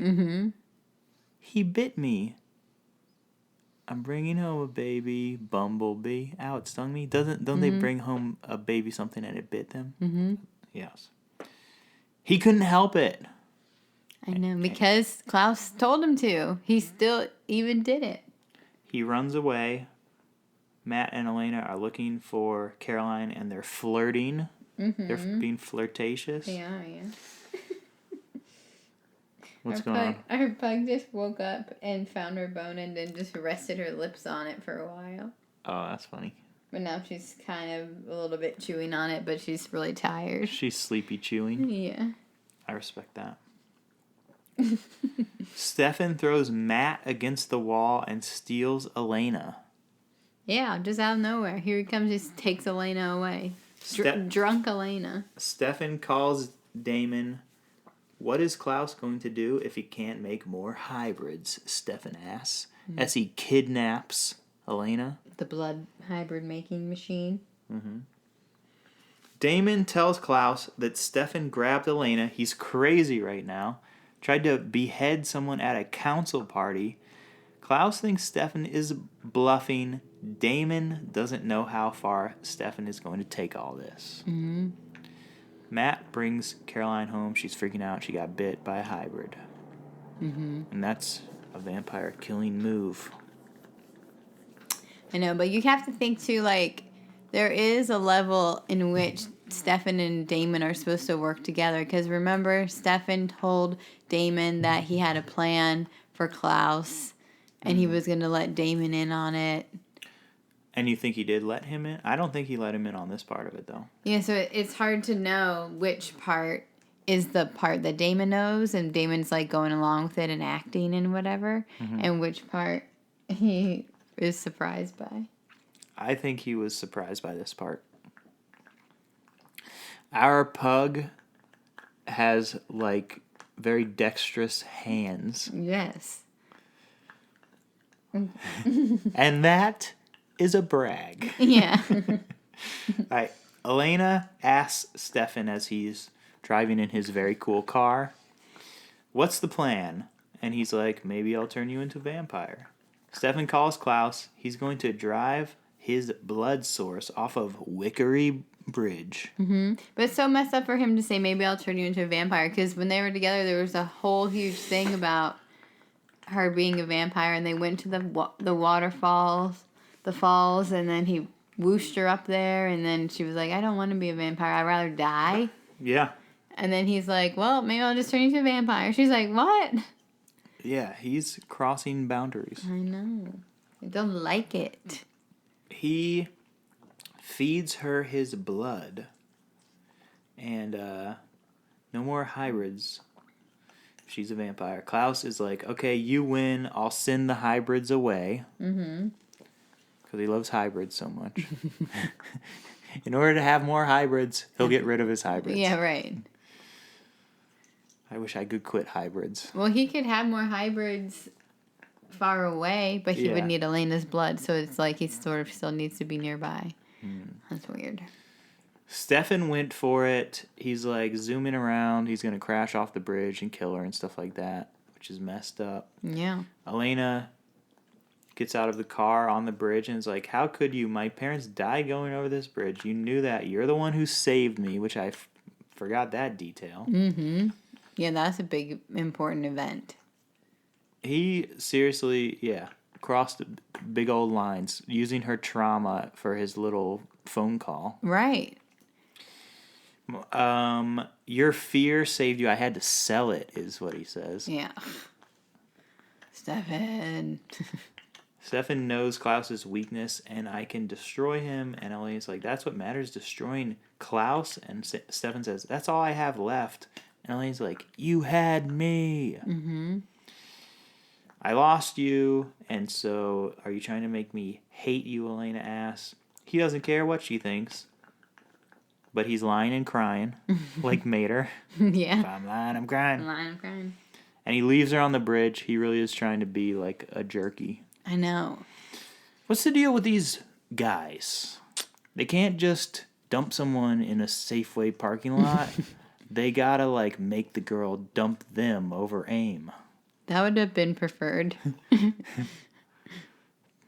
He bit me. I'm bringing home a baby bumblebee. Ow, it stung me. Don't they bring home a baby something and it bit them? Yes. He couldn't help it. I know, because Klaus told him to. He still even did it. He runs away. Matt and Elena are looking for Caroline, and they're flirting. They're being flirtatious. They are, yeah. What's going on? Our pug just woke up and found her bone and then just rested her lips on it for a while. Oh, that's funny. But now she's kind of a little bit chewing on it, but she's really tired. She's sleepy chewing. Yeah. I respect that. Stefan throws Matt against the wall and steals Elena. Yeah, just out of nowhere. Here he comes, just takes Elena away. Drunk Elena. Stefan calls Damon. What is Klaus going to do if he can't make more hybrids? Stefan asks as he kidnaps Elena. The blood hybrid making machine. Damon tells Klaus that Stefan grabbed Elena. He's crazy right now. Tried to behead someone at a council party. Klaus thinks Stefan is bluffing. Damon doesn't know how far Stefan is going to take all this. Matt brings Caroline home. She's freaking out. She got bit by a hybrid. And that's a vampire killing move. I know, but you have to think too, like, there is a level in which Stefan and Damon are supposed to work together. Because remember, Stefan told Damon that he had a plan for Klaus, and he was going to let Damon in on it. And you think he did let him in? I don't think he let him in on this part of it, though. Yeah, so it's hard to know which part is the part that Damon knows, and Damon's, like, going along with it and acting and whatever, and which part he is surprised by. I think he was surprised by this part. Our pug has, like, very dexterous hands. Yes. And that is a brag. Yeah. All right. Elena asks Stefan as he's driving in his very cool car, what's the plan? And he's like, maybe I'll turn you into a vampire. Stefan calls Klaus. He's going to drive his blood source off of Wickery Bridge. But it's so messed up for him to say, maybe I'll turn you into a vampire. Because when they were together, there was a whole huge thing about her being a vampire. And they went to the waterfalls, the falls, and then he whooshed her up there. And then she was like, I don't want to be a vampire. I'd rather die. Yeah. And then he's like, well, maybe I'll just turn you into a vampire. She's like, what? Yeah, he's crossing boundaries. I know. I don't like it. He feeds her his blood. And no more hybrids. She's a vampire. Klaus is like, okay, you win. I'll send the hybrids away. Because he loves hybrids so much. In order to have more hybrids, he'll get rid of his hybrids. Yeah, right. I wish I could quit hybrids. Well, he could have more hybrids far away, but he would need Elena's blood, so it's like he sort of still needs to be nearby. That's weird. Stefan went for it. He's like zooming around. He's going to crash off the bridge and kill her and stuff like that, which is messed up. Yeah. Elena gets out of the car on the bridge and is like, how could you? My parents died going over this bridge. You knew that. You're the one who saved me, which I forgot that detail. Yeah, that's a big, important event. He seriously, crossed big old lines using her trauma for his little phone call. Right. Your fear saved you. I had to sell it, is what he says. Yeah. Stefan. Stefan knows Klaus's weakness, and I can destroy him. And Elena's like, that's what matters, destroying Klaus. And Stefan says, that's all I have left. And Elena's like, you had me. I lost you, and so are you trying to make me hate you, Elena asks. He doesn't care what she thinks, but he's lying and crying, like Mater. Yeah. If I'm lying, I'm crying. I'm crying. And he leaves her on the bridge. He really is trying to be like a jerky. I know. What's the deal with these guys? They can't just dump someone in a Safeway parking lot. They gotta, like, make the girl dump them over AIM. That would have been preferred.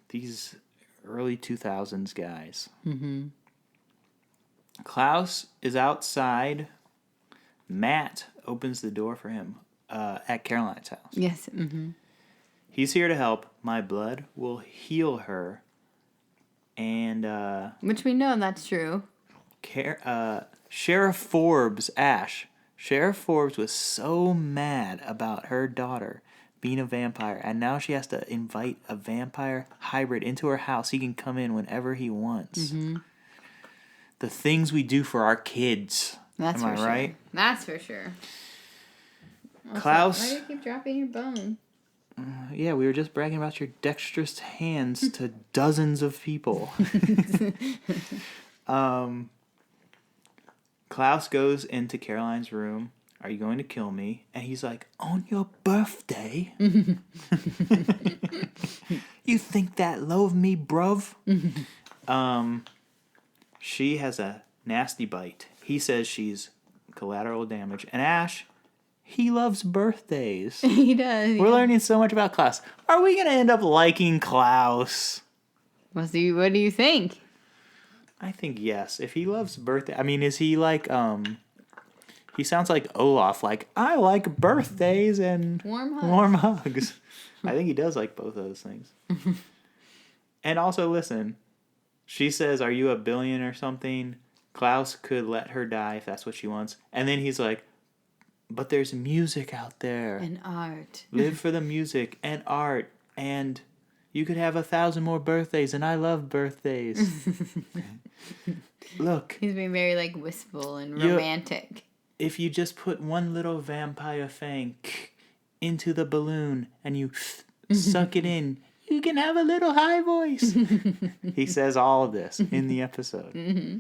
These early 2000s guys. Mm-hmm. Klaus is outside. Matt opens the door for him at Caroline's house. Yes. Mm-hmm. He's here to help. My blood will heal her. And, Which we know that's true. Sheriff Forbes, Ash. Sheriff Forbes was so mad about her daughter being a vampire, and now she has to invite a vampire hybrid into her house. He can come in whenever he wants. Mm-hmm. The things we do for our kids. That's Am for I right? Sure. That's for sure. Also, Klaus. Why do you keep dropping your bone? Yeah, we were just bragging about your dexterous hands to dozens of people. Klaus goes into Caroline's room. Are you going to kill me? And he's like, on your birthday? You think that low of me, bruv? She has a nasty bite. He says she's collateral damage. And Ash, he loves birthdays. He does. We're learning so much about Klaus. Are we going to end up liking Klaus? What do you think? I think yes. If he loves birthday, I mean, is he like, he sounds like Olaf, like, I like birthdays and warm hugs. I think he does like both of those things. And also, listen, she says, are you a billion or something? Klaus could let her die if that's what she wants. And then he's like, but there's music out there. And art. Live for the music and art. And you could have 1,000 more birthdays. And I love birthdays. Look. He's being very, like, wistful and romantic. If you just put one little vampire fang into the balloon and you suck it in, you can have a little high voice. He says all of this in the episode. Mm-hmm.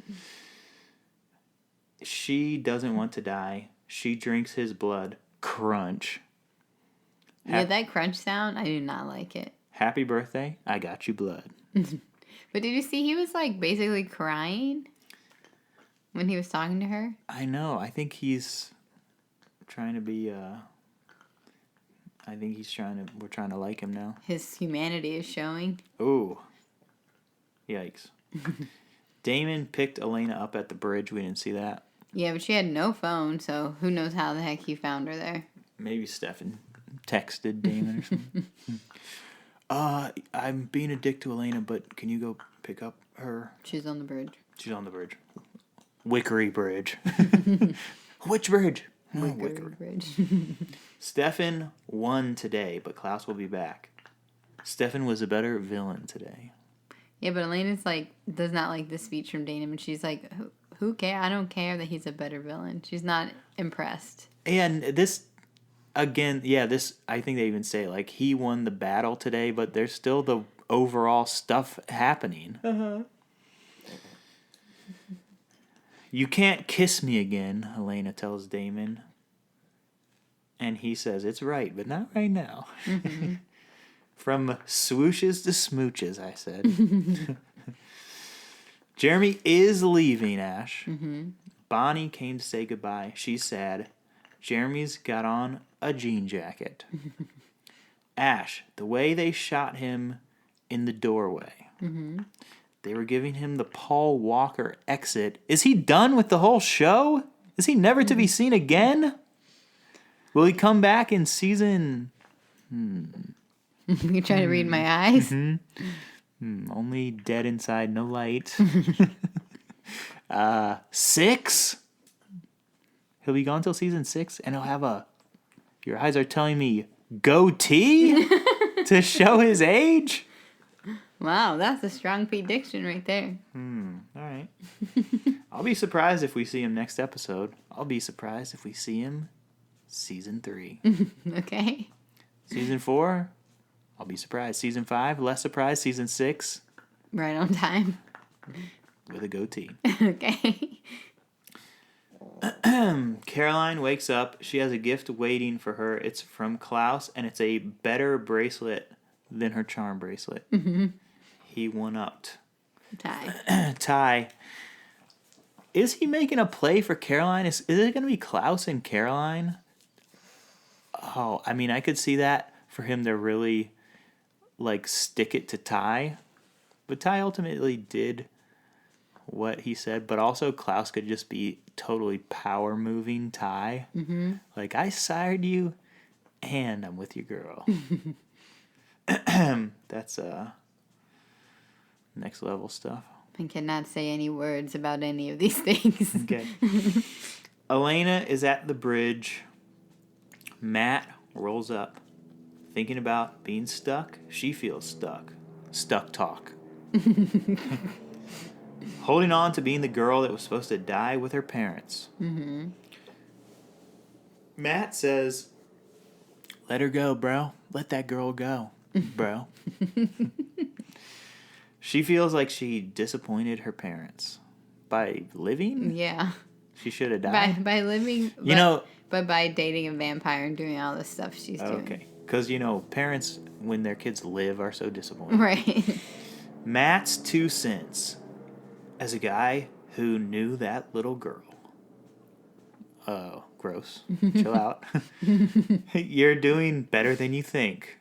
She doesn't want to die. She drinks his blood. Crunch. Yeah, that crunch sound, I do not like it. Happy birthday. I got you blood. But did you see he was, like, basically crying when he was talking to her? I know. I think he's trying to be, we're trying to like him now. His humanity is showing. Ooh. Yikes. Damon picked Elena up at the bridge. We didn't see that. Yeah, but she had no phone, so who knows how the heck he found her there. Maybe Stefan texted Damon or something. I'm being a dick to Elena, but can you go pick up her? She's on the bridge. She's on the bridge. Wickery Bridge. Which bridge? Wickery Bridge. Stefan won today, but Klaus will be back. Stefan was a better villain today. Yeah, but Elena's like, does not like the speech from Damon, and she's like, who cares? I don't care that he's a better villain. She's not impressed. And this, again, yeah, this, I think they even say, like, he won the battle today, but there's still the overall stuff happening. Uh-huh. You can't kiss me again, Elena tells Damon. And he says, it's right, but not right now. Mm-hmm. From swooshes to smooches, I said. Jeremy is leaving, Ash. Mm-hmm. Bonnie came to say goodbye. She's sad. Jeremy's got on a jean jacket. Ash, the way they shot him in the doorway. Mm-hmm. They were giving him the Paul Walker exit. Is he done with the whole show? Is he never to be seen again? Will he come back in season... You trying to read my eyes? Mm-hmm. Only dead inside, no light. 6? He'll be gone till season 6, and he'll have a... Your eyes are telling me goatee to show his age? Wow, that's a strong prediction right there. All right. I'll be surprised if we see him next episode. I'll be surprised if we see him season 3. Okay. Season 4, I'll be surprised. Season 5, less surprised. Season 6, right on time. With a goatee. Okay. Caroline wakes up. She has a gift waiting for her. It's from Klaus, and it's a better bracelet than her charm bracelet. He one-upped. Ty. Ty. Is he making a play for Caroline? Is it going to be Klaus and Caroline? Oh, I mean, I could see that for him to really, like, stick it to Ty. But Ty ultimately did what he said. But also, Klaus could just be totally power-moving Ty. Mm-hmm. Like, I sired you, and I'm with your girl. That's next level stuff. I cannot say any words about any of these things. Okay. Elena is at the bridge. Matt rolls up. Thinking about being stuck. She feels stuck. Stuck talk. Holding on to being the girl that was supposed to die with her parents. Mm-hmm. Matt says, let her go, bro. Let that girl go, bro. She feels like she disappointed her parents by living. Yeah. She should have died. By living, but by dating a vampire and doing all the stuff she's doing. Okay. Because, parents, when their kids live, are so disappointed. Right. Matt's 2 cents as a guy who knew that little girl. Oh, gross. Chill out. You're doing better than you think.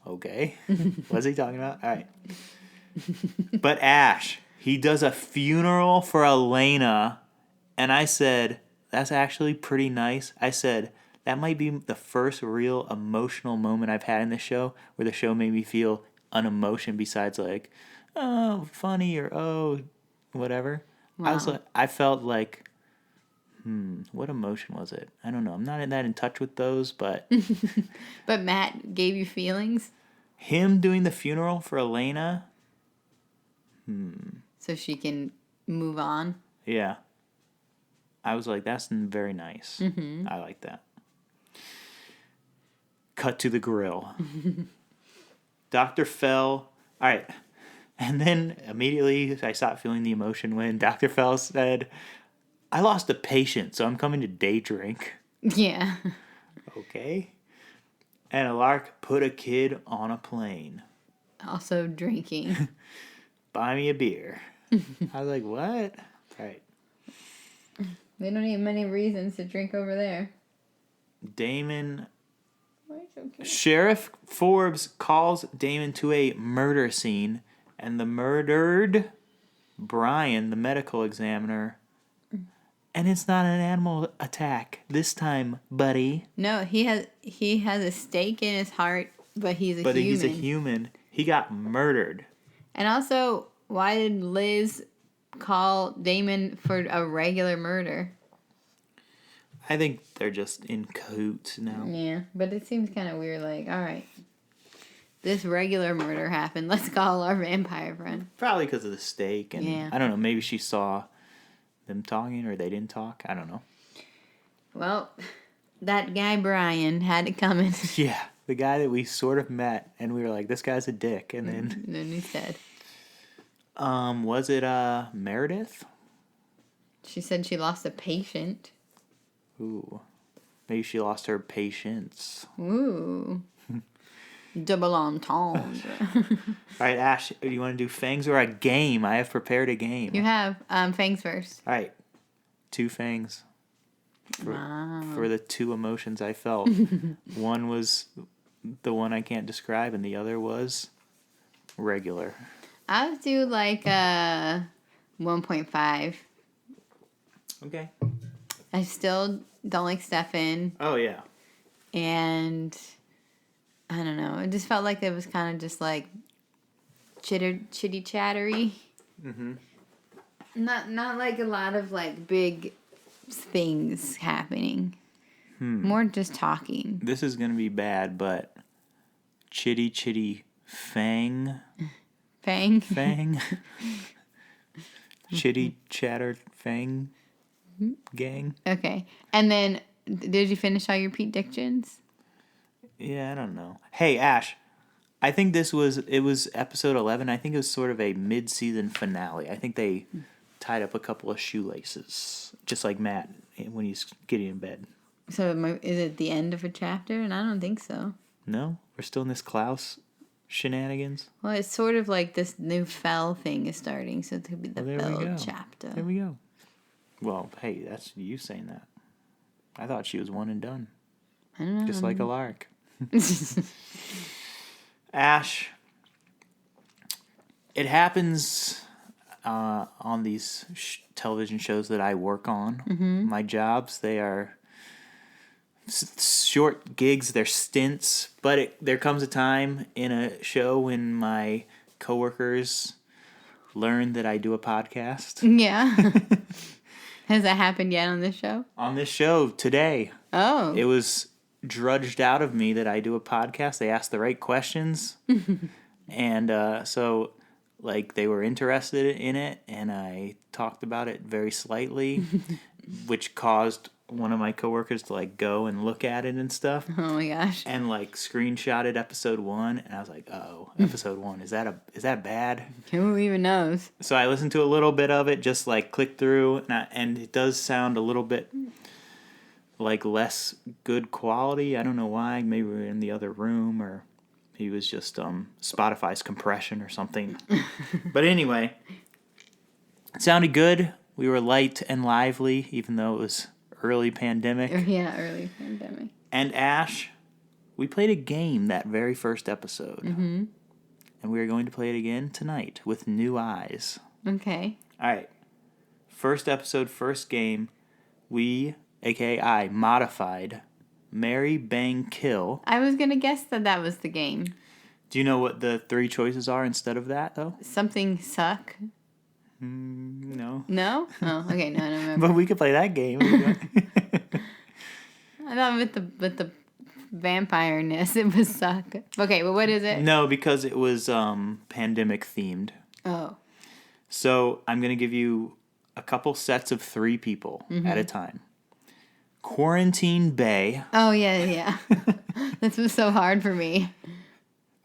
Okay. What's he talking about? All right. But Ash, he does a funeral for Elena, and I said, that's actually pretty nice. I said, that might be the first real emotional moment I've had in the show, where the show made me feel an emotion besides like, oh, funny or oh, whatever. Wow. I felt like, what emotion was it? I don't know. I'm not that in touch with those, but... But Matt gave you feelings? Him doing the funeral for Elena... So she can move on? Yeah. I was like, that's very nice. Mm-hmm. I like that. Cut to the grill. Dr. Fell. All right. And then immediately I stopped feeling the emotion when Dr. Fell said, I lost a patient, so I'm coming to day drink. Yeah. Okay. And a Lark put a kid on a plane. Also drinking. Buy me a beer. I was like, what? All right. They don't have many reasons to drink over there. Damon. Why are you so cute? Sheriff Forbes calls Damon to a murder scene, and the murdered Brian, the medical examiner, and it's not an animal attack this time, buddy. No, he has a stake in his heart, but he's a human. But he's a human. He got murdered. And also, why did Liz call Damon for a regular murder? I think they're just in cahoots now. Yeah, but it seems kind of weird. Like, all right, this regular murder happened. Let's call our vampire friend. Probably because of the stake. And yeah. I don't know. Maybe she saw them talking or they didn't talk. I don't know. Well, that guy Brian had it coming. Yeah. The guy that we sort of met, and we were like, this guy's a dick. And then he's dead. Was it Meredith? She said she lost a patient. Ooh. Maybe she lost her patience. Ooh. Double entendre. All right, Ash, do you want to do Fangs or a game? I have prepared a game. You have. Fangs first. All right. 2 Fangs. For the 2 emotions I felt. One was the one I can't describe, and the other was regular. I would do like 1.5. Okay. I still don't like Stefan. Oh, yeah. And I don't know. It just felt like it was kind of just like chitty chattery. Mm-hmm. Not like a lot of like big things happening. More just talking. This is going to be bad, but chitty Fang. Chitty chatter Fang gang. Okay. And then, did you finish all your predictions? Yeah, I don't know. Hey, Ash, I think it was episode 11. I think it was sort of a mid-season finale. I think they tied up a couple of shoelaces, just like Matt when he's getting in bed. So is it the end of a chapter? And I don't think so. No, we're still in this Klaus shenanigans. Well, it's sort of like this new fell thing is starting, so it could be the Well, there we fell go. chapter. There we go. Well, hey, that's you saying that. I thought she was one and done. I don't know. Just like a lark. Ash, it happens on these television shows that I work on. Mm-hmm. My jobs, they are short gigs, they're stints, but there comes a time in a show when my coworkers learn that I do a podcast. Yeah. Has that happened yet on this show? On this show today, Oh. it was drudged out of me that I do a podcast. They asked the right questions. And so, like, they were interested in it, and I talked about it very slightly, which caused one of my coworkers to, like, go and look at it and stuff. Oh, my gosh. And, like, screenshotted episode 1, and I was like, oh, episode 1, is that bad? Who even knows? So I listened to a little bit of it, just, like, clicked through, and it does sound a little bit like less good quality. I don't know why. Maybe we were in the other room, or maybe it was just Spotify's compression or something. But anyway, it sounded good. We were light and lively, even though it was early pandemic. Yeah, early pandemic. And Ash, we played a game that very first episode. Mm-hmm. And we are going to play it again tonight with new eyes. Okay. All right. First episode, first game, we, aka I, modified Marry, Bang, Kill. I was going to guess that was the game. Do you know what the 3 choices are instead of that, though? Something suck. No. No? Oh, okay. No, I don't remember. But we could play that game. I thought with the vampire-ness, it was suck. Okay, well, what is it? No, because it was pandemic themed. Oh. So I'm going to give you a couple sets of 3 people at a time. Quarantine Bay. Oh, yeah. This was so hard for me.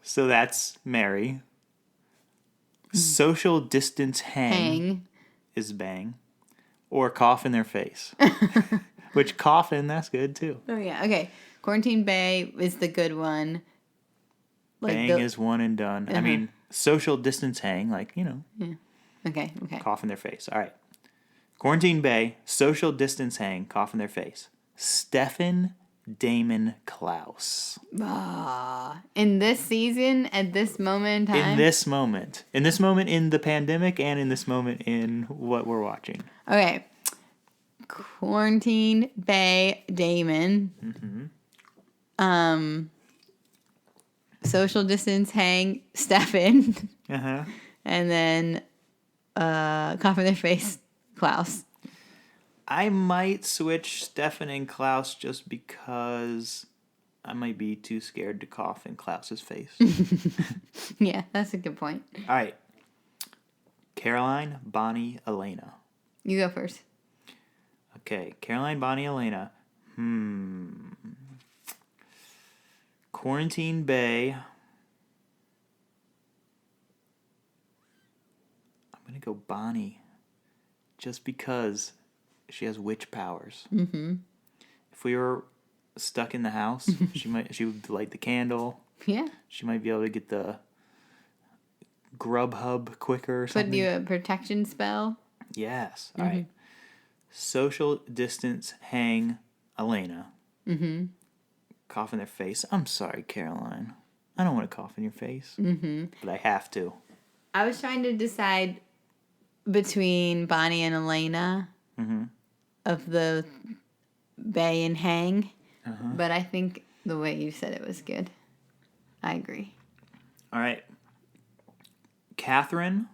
So that's Mary. Social distance hang is Bang. Or cough in their face. Which coffin, that's good too. Oh, yeah. Okay. Quarantine Bay is the good one. Bang is one and done. I mean, social distance hang, like, you know. Yeah. Okay. Cough in their face. All right. Quarantine Bay, social distance hang, cough in their face. Stefan, Damon, Klaus. In this season, at this moment in time? In this moment. In this moment in the pandemic, and in this moment in what we're watching. Okay. Quarantine Bay, Damon. Mm-hmm. Social distance hang, Stefan. Uh-huh. And then cough in their face, Klaus. I might switch Stefan and Klaus just because I might be too scared to cough in Klaus's face. Yeah, that's a good point. All right. Caroline, Bonnie, Elena. You go first. Okay, Caroline, Bonnie, Elena. Quarantine Bay. I'm going to go Bonnie just because she has witch powers. Mm-hmm. If we were stuck in the house, she would light the candle. Yeah. She might be able to get the Grubhub quicker or something. Put you a protection spell. Yes. All right. Social distance hang Elena. Mm-hmm. Cough in their face. I'm sorry, Caroline. I don't want to cough in your face. Mm-hmm. But I have to. I was trying to decide between Bonnie and Elena of the Bay and Hang. But I think the way you said it was good. I agree. All right. Catherine.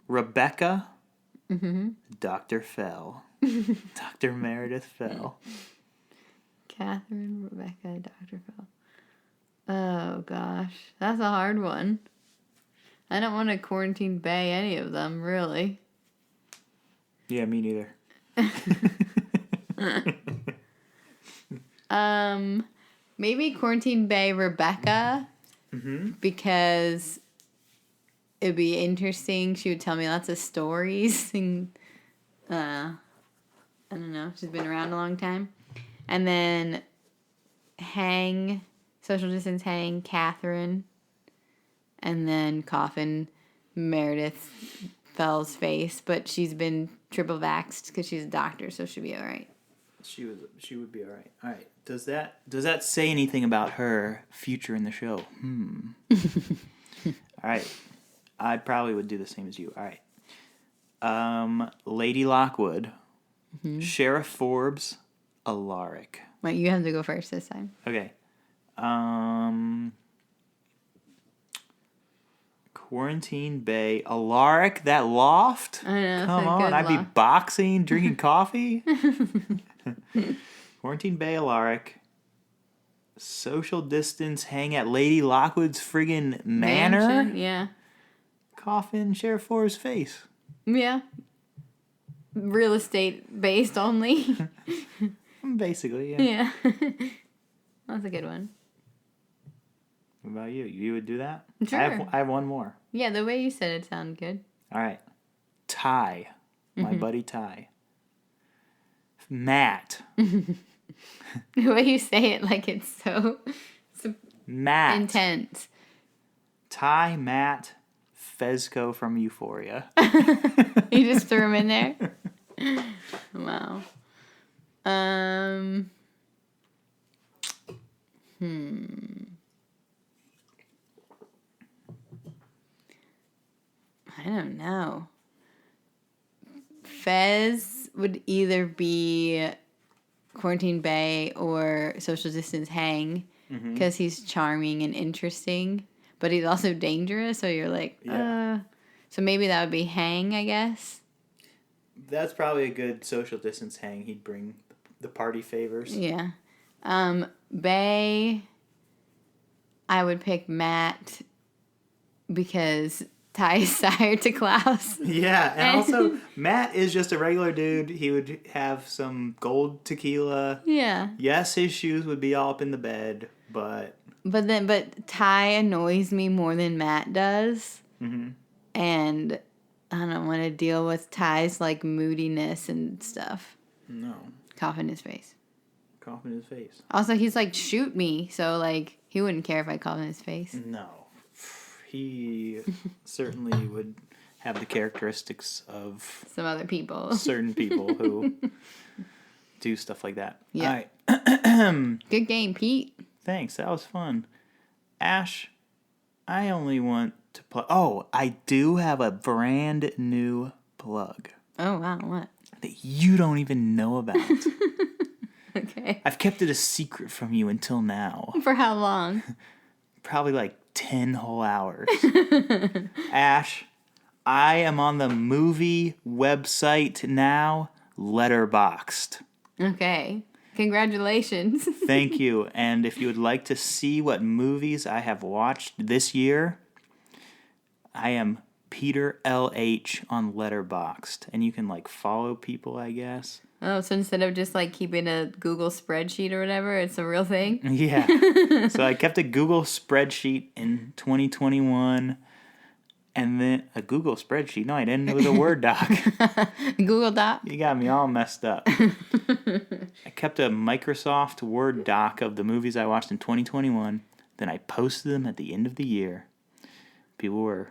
Rebecca. Dr. Fell. Dr. Meredith Fell. Catherine, Rebecca, Dr. Fell. Oh, gosh. That's a hard one. I don't want to quarantine Bay any of them, really. Yeah, me neither. Maybe quarantine Bay Rebecca. Because it'd be interesting. She would tell me lots of stories. And, I don't know. She's been around a long time. And then social distance hang, Catherine. and then Coffin Meredith Fell's face, but she's been triple vaxxed because she's a doctor, so she'll be all right. She would be all right. All right. Does that say anything about her future in the show? All right. I probably would do the same as you. All right. Lady Lockwood, Sheriff Forbes, Alaric. Wait, you have to go first this time. Okay. Quarantine Bay, Alaric, that Loft? I know. Come on, I'd be boxing, drinking coffee. Quarantine Bay, Alaric. Social distance hang at Lady Lockwood's friggin' manor. Mansion, yeah. Coffin, Sheriff Forbes' face. Yeah. Real estate based only. Basically, yeah. Yeah. That's a good one. What about you? You would do that? Sure. I have one more. Yeah, the way you said it sounded good. All right. Ty. My buddy Ty. Matt. The way you say it, like it's so Matt. intense. Ty, Matt, Fezco from Euphoria. You just threw him in there? Wow. I don't know. Fez would either be Quarantine Bay or Social Distance Hang because he's charming and interesting, but he's also dangerous. So you're like, So maybe that would be Hang, I guess. That's probably a good social distance hang. He'd bring the party favors. Yeah. Bay, I would pick Matt because Ty is sire to Klaus. Yeah, and also Matt is just a regular dude. He would have some gold tequila. Yeah. Yes, his shoes would be all up in the bed, but Ty annoys me more than Matt does. Mm-hmm. And I don't want to deal with Ty's like moodiness and stuff. No. Cough in his face. Cough in his face. Also, he's like, shoot me. So like, he wouldn't care if I coughed in his face. No. He certainly would have the characteristics of Some other people. certain people who do stuff like that. Yeah. All right. Good game, Pete. Thanks. That was fun. Ash, I only want to plug. Oh, I do have a brand new plug Oh, wow. What? that you don't even know about. Okay. I've kept it a secret from you until now. For how long? Probably like 10 whole hours. Ash, I am on the movie website now, Letterboxd. Okay. Congratulations. Thank you. And if you would like to see what movies I have watched this year, I am Peter LH on Letterboxd. And you can like follow people, I guess. Oh, so instead of just like keeping a Google spreadsheet or whatever, it's a real thing? Yeah. So I kept a Google spreadsheet in 2021. And then a Google spreadsheet. No, I didn't. It was a Word doc. Google Doc? You got me all messed up. I kept a Microsoft Word doc of the movies I watched in 2021. Then I posted them at the end of the year. People were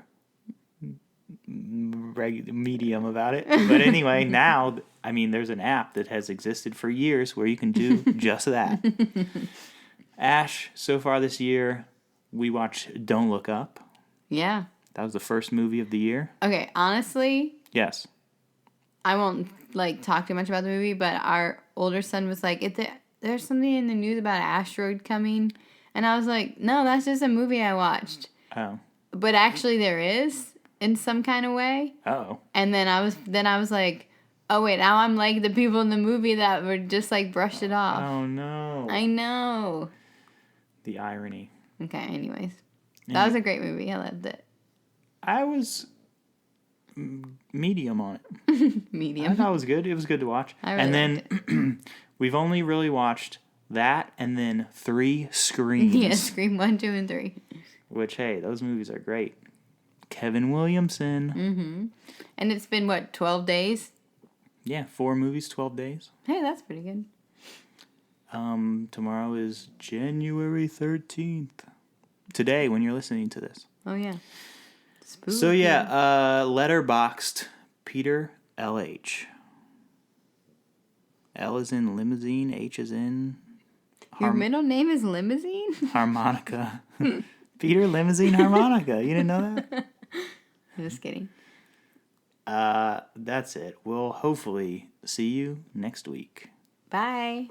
medium about it. But anyway, now, I mean, there's an app that has existed for years where you can do just that. Ash, so far this year, we watched Don't Look Up. Yeah. That was the first movie of the year. Okay, honestly, Yes. I won't like talk too much about the movie, but our older son was like, there's something in the news about an asteroid coming. And I was like, no, that's just a movie I watched. Oh. But actually there is in some kind of way. Oh. And then I was like, oh wait, now I'm like the people in the movie that were just like brushed it off. Oh, no. I know. The irony. Okay, anyways. That was a great movie. I loved it. I was medium on it. Medium. I thought it was good. It was good to watch. I really and then we've only really watched that and then 3 Screams. Yeah, Scream 1, 2, and 3. Which, hey, those movies are great. Kevin Williamson. Mm-hmm. And it's been, what, 12 days? Yeah, 4 movies, 12 days. Hey, that's pretty good. Tomorrow is January 13th. Today, when you're listening to this. Oh, yeah. Spooky. So, yeah, letterboxed Peter LH. L is in limousine, H is in... Your middle name is Limousine? harmonica. Peter Limousine Harmonica. You didn't know that? I'm just kidding. That's it. We'll hopefully see you next week. Bye.